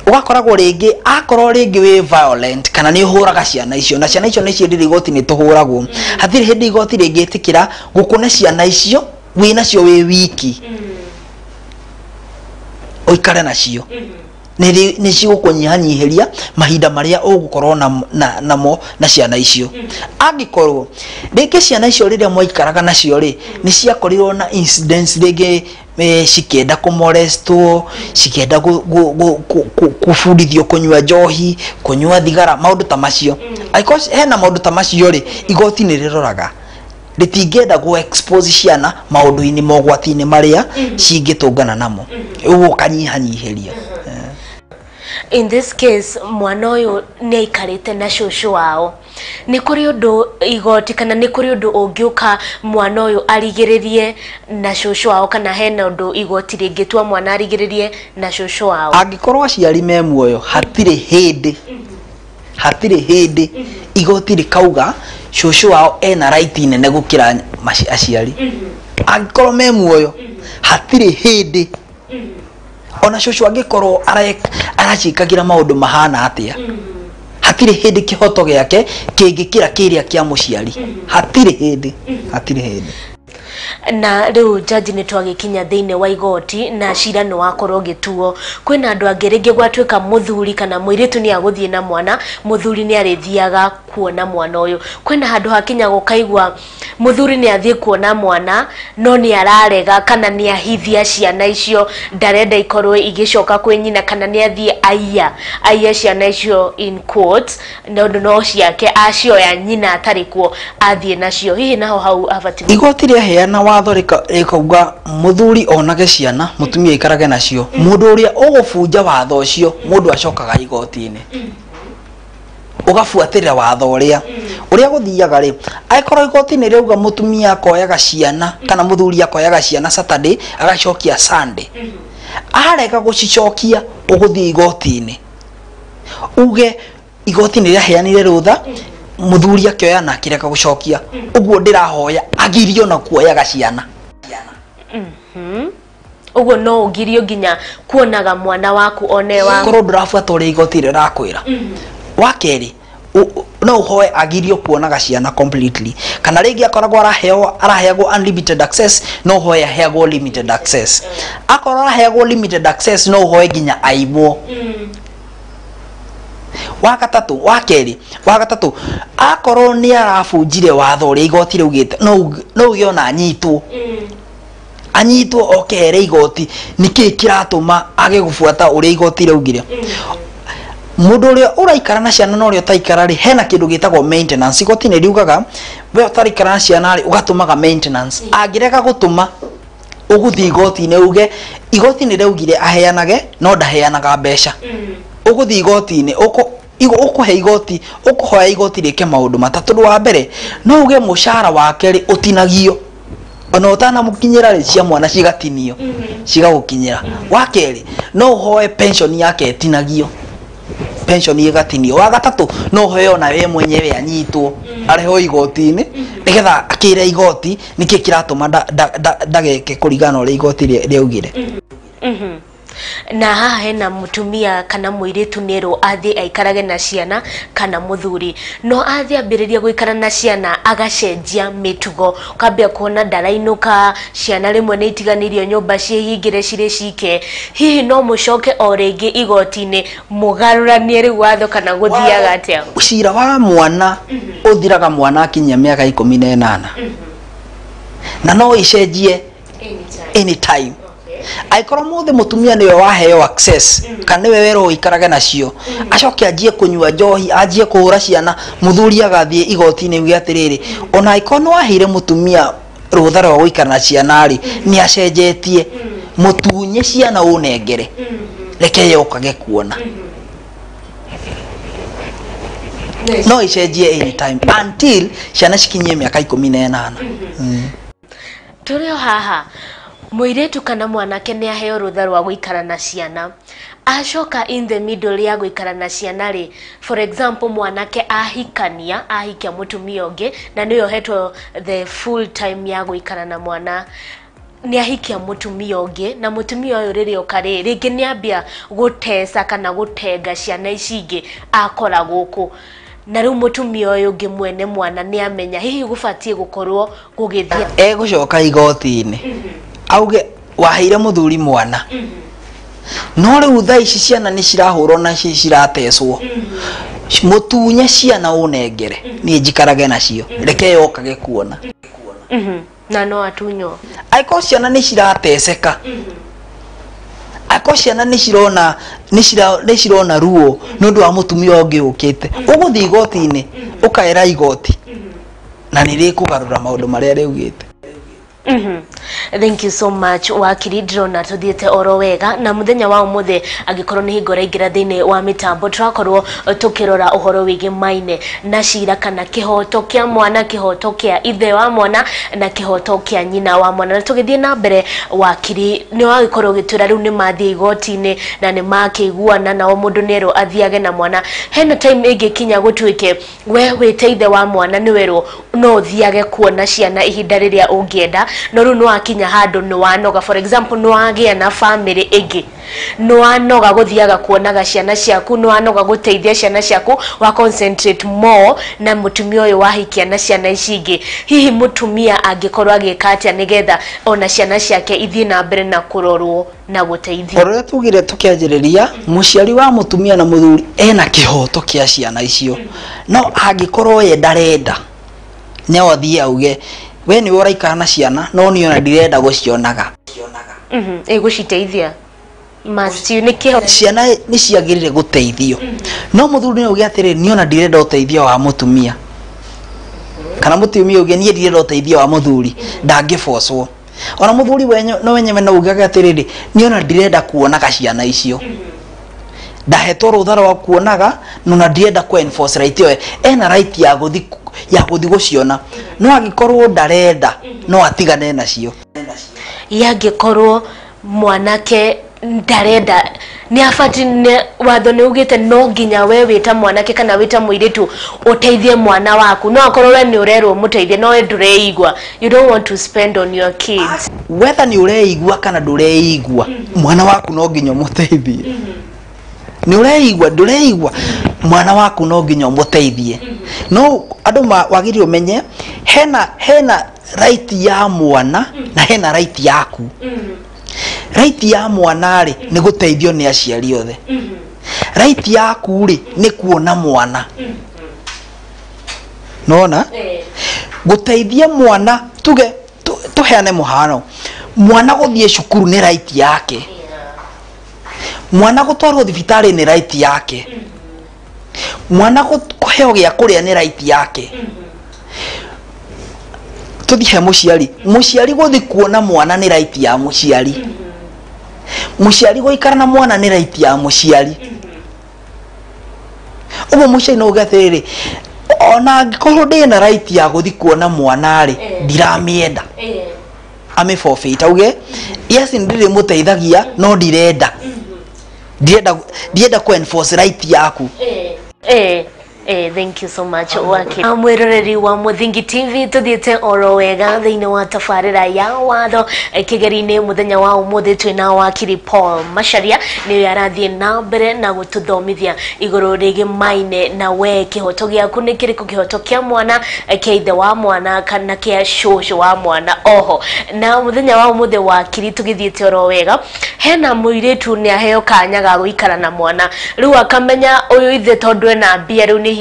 Ugakoragwo ringi akorwo ringi we violent kana ni uhuraga ciana icio, na ciana icio ni cio igoti ni tuhuragwo. Hatire hindi igoti ringi itikira gukune ciana icio wina cio we wiki uikare nacio. Ni cigukunyihanyihiria mahinda maria ugukorwo namo na ciana icio. Angikorwo ringi ciana icio riria mwaikaraga nacio ri ni ciakorirwo na incidents ringi cikenda kumolestwo, cikenda kufundithio kunywa njohi, kunywa thigara, maundu ta macio. Because hena maundu ta macio ri igoti ni riroraga ritingenda go expose ciana maundu-ini mogwati-ini maria cingitungana namo. Uguo kanyihanyihiria. In this case mwana uyu ni aikarite na shushu wao, ni kuri undu igoti kana ni kuri undu ungiuka mwana uyu arigiririe na shushu wao, kana hena undu igoti ringitua mwana arigiririe na shushu wao? Angikorwo aciari me muoyo hatire hindi igoti rikauga shushu wao ena right nene gukira aciari. Angikorwo me muoyo hatire hindi ona shushu angikorwo aracikagira maundu mahana atia, hatire hindi kihoto giake kingikira kiria kia muciari. Hatire hindi. Na riu jaji ni twagikinya thiini wa igoti na cira ni wakorwo gituo. Kwina andu angi ringi gwatuika muthuri kana muiritu ni aguthie na mwana, muthuri ni arithiaga kuona mwana uyu. Kwina handu hakinya gukaigwa muthuri ni athie kuona mwana no ni ararega kana ni ahithia ciana icio, ndarenda ikorwo igicoka kwi nyina, kana ni athie aiya ciana icio in quotes no ciake acioya nyina atarikuo athie nacio. Hihi naho hau abati igoti ria heana watho rikauga muthuri onage ciana mutumia ikarage nacio. Mundu uria ugubunja watho ucio mundu acokaga igoti-ini ugafuatirira watho uria guthiaga ri. Aikorwo igoti-ini riuga mutumia akoyaga ciana kana muthuri akoyaga ciana Saturday agacokia Sunday, arega gucicokia uguthie igoti-ini uge igoti-ini ria heanire rutha muthuri akioya na kireka gucokia. Uguo ndirahoya agirio na kuoyaga ciana. Uguo no ugirio nginya kuonaga mwana waku onewa korwo ndurafuata uria igoti rirakwira. Wakeri no uhoe agirio kuonaga ciana completely, kana ringi akoragwo araheagwo unlimited access no uhoe aheagwo limited access. Akorwo araheagwo limited access no uhoe nginya aibwo. Wagatatu akorwo ni arabunjire watho uri igoti riugite no ugiona anyitwo okere igoti niki kiratuma age gufuata uri igoti riugire. Mundu uria uraikara na ciana no uri utaikara ri hena kindu gitagwo maintenance. Igoti ni riugaga we utarikara na ciana ri ugatumaga maintenance. Angireka gutuma uguthie igoti-ini uge igoti ni riugire aheanage no ndaheanaga mbeca. Uguthie igoti-ini ukuhe igoti ukuhoya igoti rike maundu matatu. Wa mbere no uge mushara wake ri utinagio ona utana mukinyira ri cia mwana cigatinio cigagukinyira. Wa keri no uhoe pension yake itinagio, pension igatinio. Wa gatatu no uhoe ona we mwenyewe anyitwo areho igoti-ini nigetha akira igoti niki kiratuma ndageke kurigana uri igoti riaugire. Na haha hena mutumia kana muiritu nero athi aikarage na ciana kana muthuri no athi ambiriria guikara na ciana agacenjia mitugo ukambia kuona ndarainuka ciana rimwe ni itiganirio nyumba ciehingire cire cike hihi no mucoke o ringi igoti-ini mugaruranie riu watho kana guthiaga atia ucira wa mwana uthiraga mwana akinyia miaka 18 na no icenjie anytime. Aikoro mothe mutumia niwe waheo access kana niwe wero ikarage nacio acoke ajie kunyua njohi ajie kuhura ciana muthuri agathie igoti-ini ugi atiriri ona ikono wahire mutumia rutha rwa guikara na ciana ri ni acenjetie mutunye ciana unengere reke yokage kuona no icenjie anytime until ciana cikinyie miaka 18. Turio haha muiretu kana mwanake ni aheo rutha rwa guikara na ciana acoka in the middle ya guikara na ciana ri for example mwanake ahikia mutumia ungi na niyo hetwo the full time ya guikara na mwana ni ahikia mutumia ungi na mutumia uyu riri okari ringi ni ambia gutesa kana gutenga ciana ici ingi akora guku na riu mutumia uyu ungi mwene mwana ni amenya hihi gubatie gukorwo gugithia gucoka igoti-ini auge waheire muthuri mwana no riu thaa ici ciana ni cirahurwo na cirateswo mutunye ciana unengere ni njikarage nacio reke yokage kuona na no atunyo aiko ciana ni cirateseka aiko ciana ni cirona ruo nundu wa mutumia ungi ukite uguthi igoti-ini ukaera igoti na ni rikugarura maundu maria riugite. Thank you so much wakiri drona tuthiete oro wega na muthenya wa umuthe agikorwo ni hingora ingira thiini wa mitambo turakorwo tukirora uhoro wigi maine na cira kana kihoto kia mwana kihoto kia ithe wa mwana na kihoto kia nyina wa mwana na tugithie na mbere wakiri ni wagikorwo gitwira riu ni mathie igoti-ini na ni makiguana na o mundu nero athiage na mwana hena time ingikinya gutwike we wite ithe wa mwana ni wero no uthiage kuona ciana ihinda riria ungienda no ru no akinya handu no wanoga for example no agia na family igi no anoga guthiaga kuonaga ciana ciaku no anoga guteithia ciana ciaku wa concentrate more na mutumia uyu wahikia na ciana ici ingi hihi mutumia angikorwo agika atia nigetha ona ciana ciake ithie na mbere na kurorwo na guteithio ore tugire tukianjiriria muciari wa mutumia na muthuri ena kihoto kia ciana icio no angikorwo ye ndarenda nyo athie auge we ni uraikara na ciana no ni ona ndirenda gucionaga guciteithia must you nikiho ciana ni ciagirire guteithio no muthuri ni ugi atiri ni ona ndirenda uteithio wa mutumia kana mutumia ugi ni ndirenda uteithio wa muthuri ndangifocwo ona muthuri wenyewe no ugi atiri ni ona ndirenda kuonaga ciana icio ndahetwo rutha rwa kuonaga no ndirenda ku enforce right yo ena right ya guthi guciona no agikorwo ndarenda no atigane nacio yangikorwo mwanake ndarenda ni afati watho ni ugite no nginya we wita mwanake kana wita muiritu uteithie mwana waku no akorwo we ni urerwo muteithie no ndureigwa you don't want to spend on your kids whether ni ureigwa kana ndureigwa mwana waku no nginya muteithie ni ureigwa ndureigwa mwana waku no nginya muteithie no andu wagiri umenye hena right ya mwana na hena right yaku right ya mwana ri ni guteithio ni aciari othe right yaku ri ni kuona mwana nona guteithia mwana tuge tuheane muhano mwana guthie cukuru ni right yake mwana gutwarwo thibitari ni right yake mwana kuheo gia kuria ni right yake tuthihe muciari guthi kuona mwana ni right ya muciari muciari guikara na mwana ni right ya muciari ugo muciari no gathiri ona ngikorwo ndina right ya guthi kuona mwana ri ndiramienda ame forfeit auge yes ndiri muteithagia no ndirenda ndienda ku enforce right yaku Thank you so much Wakiri. Mwiroreri wa Muthingi TV tuthiete oro wega thiini wa tabarira ya Watho Kigeriini muthenya wa umuthi twina Wakiri Paul Macharia ni arathie na mbere na gututhomithia iguru rigi maine na we kihoto giaku ni kiriku kihoto kia mwana keithe wa mwana kana kia shosho wa mwana oho na muthenya wa umuthi Wakiri tugithiete oro wega hena muiritu ni aheo kanya ga guikara na mwana riu akamenya uyu ithe tondu na mbia riu ni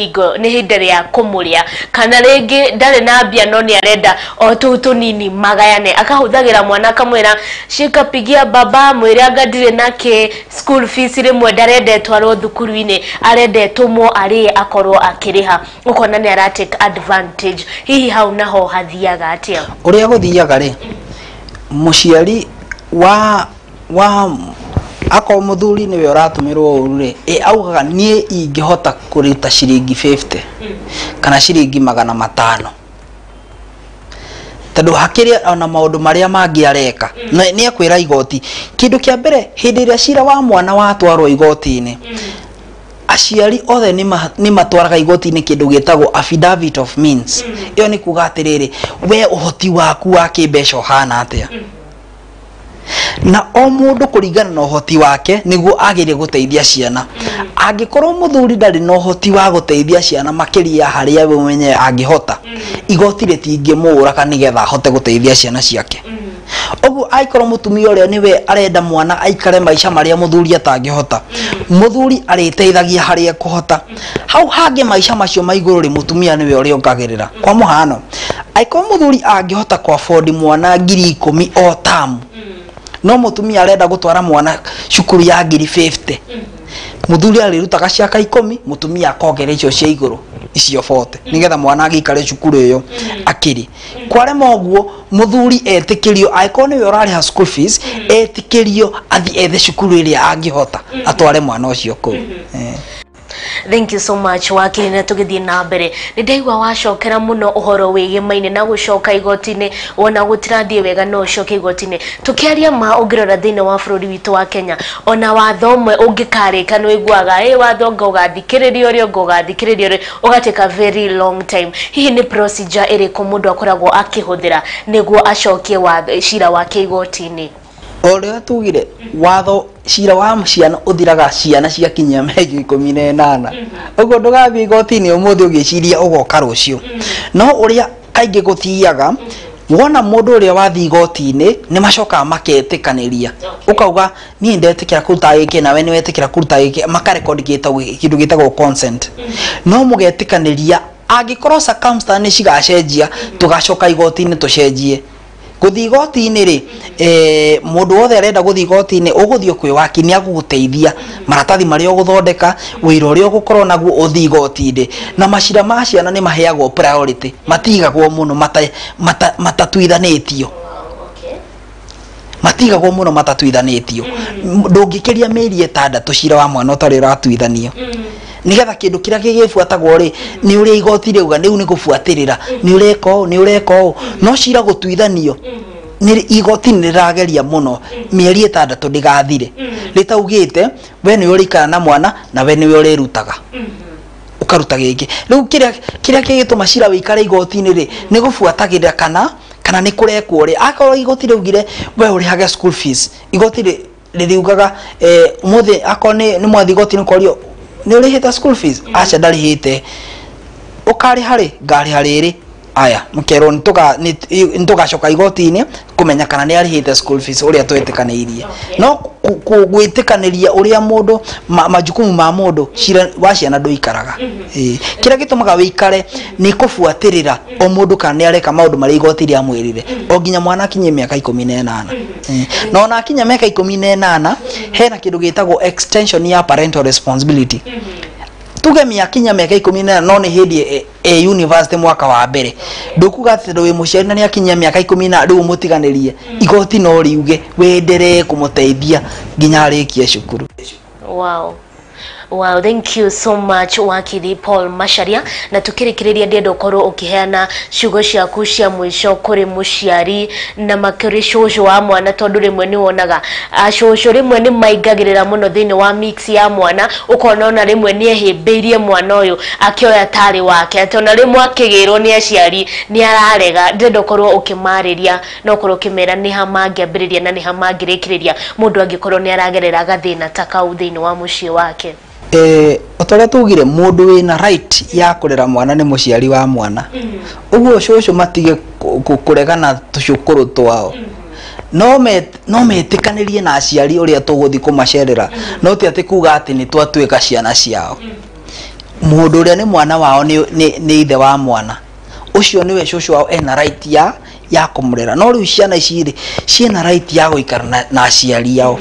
hindere ya kumuria kana ringi ndare na mbia no ni arenda o tu nini magayane akahuthagira mwana akamwira shikapigia baba mwire agadire nake school fees rimwe ndarende twarwo thukuru-ini arende tumwo ari akorwo akiriha ukona ni ara take advantage hihi hau naho hathiaga atia uria guthiaga ri muciari wa ako muthuri niwe uratumirwo urure augaga nie ingihota kurita ciringi 50 kana ciringi 500 tondu hakiria ona maundu maria mangi areka ni akwira igoti kindu kia mbere hindi ria cira wa mwana watwarwo igoti-ini aciari othe ni matwaraga igoti-ini kindu gitagwo affidavit of means iyo ni kuga atiriri we uhoti waku wa kimbeca hana atia na o mundu kuringana na uhoti wake niguo agirie guteithia ciana angikorwo muthuri ndari na uhoti wa guteithia ciana makiria haria we mwenye angihota igoti ritingimura kana nigetha hote guteithia ciana ciake ogu aikorwo mutumia uria niwe arenda mwana aikare maisha maria muthuri atangihota muthuri ariteithagia haria kuhota hau hange maisha macio maiguru ri mutumia niwe uria ongagirira kwa muhano aikorwo muthuri angihota kwa afford mwana 10,000 o tamu no mutumia arenda gutwara mwana cukuru ya 50 muthuri arirutaga ciaka 10 mutumia akogera icio cia iguru icio 40 nigetha mwana agikare cukuru iyo akiri kware moguo muthuri etikirio aiko niwe urariha school fees etikirio athi ethe cukuru iria angihota atware mwana ucio ku Thank you so much Wakiri na tugithie na mbere ni ndaigwa wacokera muno uhoro wigi maine na gucoka igoti-ini wona gutirathie wega no ucoke igoti-ini tukiaria ma ungirora thiini wa bururi witu wa Kenya ona watho umwe ungikarika no igwaga watho ngogathikiririo rio ngogathikiririo ugateka very long time hihi ni procedure iriku mundu akoragwo akihuthira niguo acokie watho cira wake igoti-ini oria tugire watho cira wa ciana uthiraga ciana ciakinya mĩaka 18 uguo ndugathie igoti-ini umuthi ugiciria ugoka rucio no uria kaingi guthiaga wona mundu uria wathie igoti-ini ni macoka maketikaniria ukauga ni ndetikira kuruta giki nawe ni wetikira kuruta giki makarecord kindu gitagwo consent no mugetikaniria angikorwo circumstance cigacenjia tugacoka igoti-ini tucenjie guthi igoti-ini ri mundu wothe arenda guthi igoti-ini uguthio kwi waki ni aguguteithia maratathi maria uguthondeka wira uria ugukorwo naguo uthi igoti-ini na macira ma ciana ni maheagwo priority matigagwo muno matatuithanitio matigagwo muno matatuithanitio ndungikiria mĩeri 6 cira wa mwana utari uratuithanio nigetha kindu kiria gigibuatagwo ri ni uria igoti riuga niu ni gubuatirira ni ureko no cira gutuithanio ni igoti ni rirageria muno mieri 6 ndigathire ritaugite we ni urikana na mwana na we ni urirutaga ukaruta giki riu kiria gigituma cira wikare igoti-ini ri ni gubuatagirira kana ni kurekwo ri akorwo igoti riugire we urihage school fees igoti ririugaga umuthi akorwo ni mwathi igoti-ini korio ni urihita school fees acha ndarihite ukari hari ngari hariri aya mukero nitugacoka igoti-ini kumenya kana ni arihite school fees uria twetikanirie no gwitikaniria uria mundu majukumu ma mundu cira wa ciana nduikaraga kira gitumaga wikare ni kubuatirira o mundu kana ni areka maundu mari igoti ria mwirire o nginya mwana akinye miaka 18 no ona akinya miaka 18 hena kindu gitagwo extension ya parental responsibility tuge miakinya miaka 18 no ni hindi university mwaka wa mbere ndukuga ati wi muciari na ni akinya miaka 10 riu mutiganirie igoti no riuge wendere kumuteithia nginya arikie cukuru. Wow. Wow, thank you so much wakiri Paul Masharia, na tukirikireria ndendo korwo ukiheana ciugo ciaku cia mwisho kuri muciari na makiri shosho wa mwana tondu rimwe ni wonaga shosho rimwe ni maingagirira muno thini wa mix ya mwana ukona ona rimwe ni ehimbirie mwana uyu akioya tari wake atona rimwe akigirwo ni aciari ni ararega ndendo korwo ukimariria no korwo kimera ni hamangiambiriria na ni hamangirikireria mundu angikorwo ni aragerera gathina takau thini wa mucie wake. Otoria tugire mundu wina right ya kurera mwana ni muciari wa mwana. Uguo shosho matige kuregana tucukuru twao. No metikanirie na aciari uria tuguthi kumacerera. No ti ati kuga ati ni twatuika ciana ciao. Mundu uria ni mwana wao ni ithe wa mwana. Ucio niwe shosho wao ena right ya kumurera. No riu ciana ici ciena right ya guikara na aciari yao.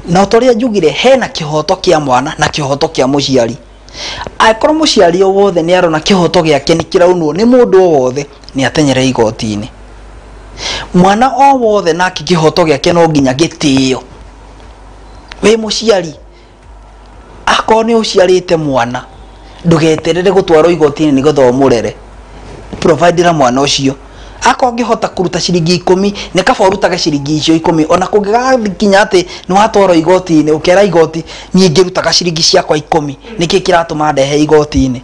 Na toria njugire hena kihoto kia mwana na kihoto kia muciari. Aikoro muciari wothe ni arona kihoto giake ni kiraunwo ni mundu wothe ni atenyere igoti-ini. Mwana o wothe na kihoto giake no nginya gitio. We muciari akoro ni uciarite mwana ndugeterere gutwaro igoti-ini ni guthomurere. Provide ra mwana ucio ako ngihota kuruta ciringi 10 ne kaba urutaga ciringi icio 10 ona kungigakinya ati ni watwaro igoti-ini ukera igoti ni ngirutaga ciringi ciakwa 10 niki kiratuma ndehe igoti-ini.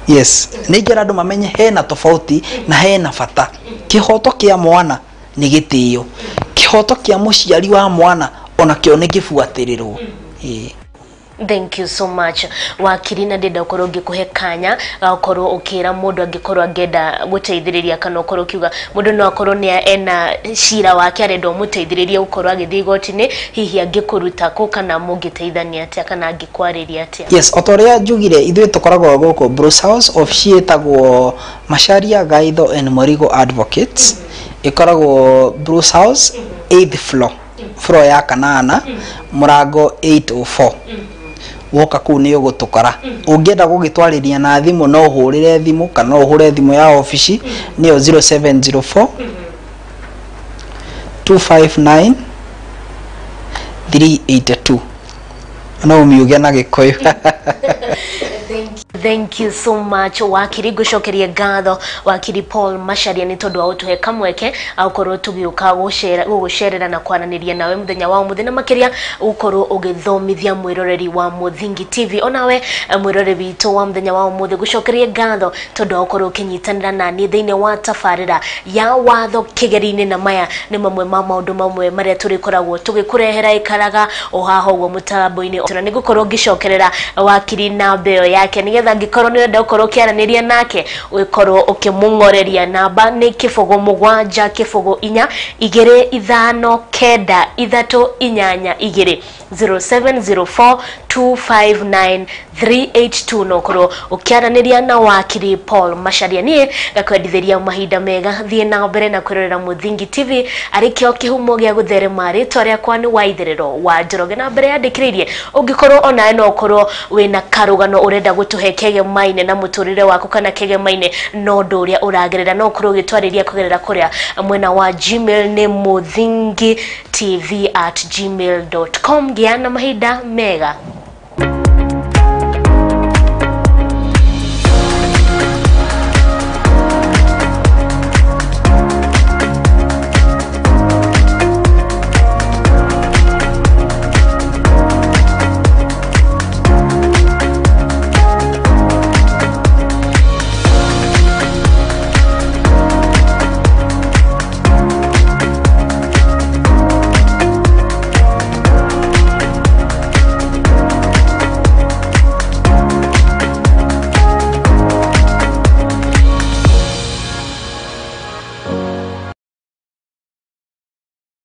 Yes, nigira andu mamenye hena tofauti na hena bata. Kihoto kia mwana ni gitio, kihoto kia muciari wa mwana ona kio ni gibuatirirwo. Thank you so much. Wakiri na ndenda ukorwo ngikuhe kanya ukorwo ukira mundu angikorwo angenda guteithiriria kana ukorwo kiuga mundu no akorwo ni ena shira wake arenda muteithiriria ukorwo agithii igoti-ini hihi angikuruta ko kana mungiteithania atia kana angikwariria atia. Yes, otoria njugire ithuĩ tukoragwo guku Bruce House office etagwo Masharia Gaitho and Morigo Advocates. Ikoragwo Bruce House 8th floor ya kanana murango 804. Woka ku ni ugutukora ungienda gugitwariria na thimu no uhurire thimu kana uhure thimu ya office niyo 0704 259 382 no umiuge na gikoyo. Thank you so much wakiri gucokeria ngatho wakiri Paul Masharia ni tondu autuhe kamweke aukorwo tugiuka gucerera na kwaraniria nawe muthenya wa muthenya makiria ukorwo ugithomithia mwiroreri wa Muthingi TV onawe mwiroreri witu wa muthenya wa muthi gucokeria ngatho tondu aukorwo kinyitanira na ni thiini wa tabarira ya Watho Kigeriini na maya ni mamwe ma maundu mamwe maria turikoragwo tugikurehera ikaraga ohaho gwo mutambo-ini tuna ni gukorwo ngicokerera wakiri na mbeo yake nigetha ngikorwo ni wenda ukorwo kiaraniria nake ukorwo ukimung'oreria namba ni 0774 255 9 0704 259 382 no korwo ukiaraniria na wakiri Paul Masharia nie gakwendithiria mahinda mega thie na mbere na kwirorera Muthingi TV arikio kihumo gia gutherema ritwa riakwa ni Waitherero wa Njoroge na mbere yandikiririe ungikorwo ona no korwo wina karugano urenda gutuhe kegemaine na muturire waku kana kegemaine no nduria uragerera no korwo gitwariria kugerera kuria mwena wa Gmail ni muthingitv@gmail.com giana mahinda mega.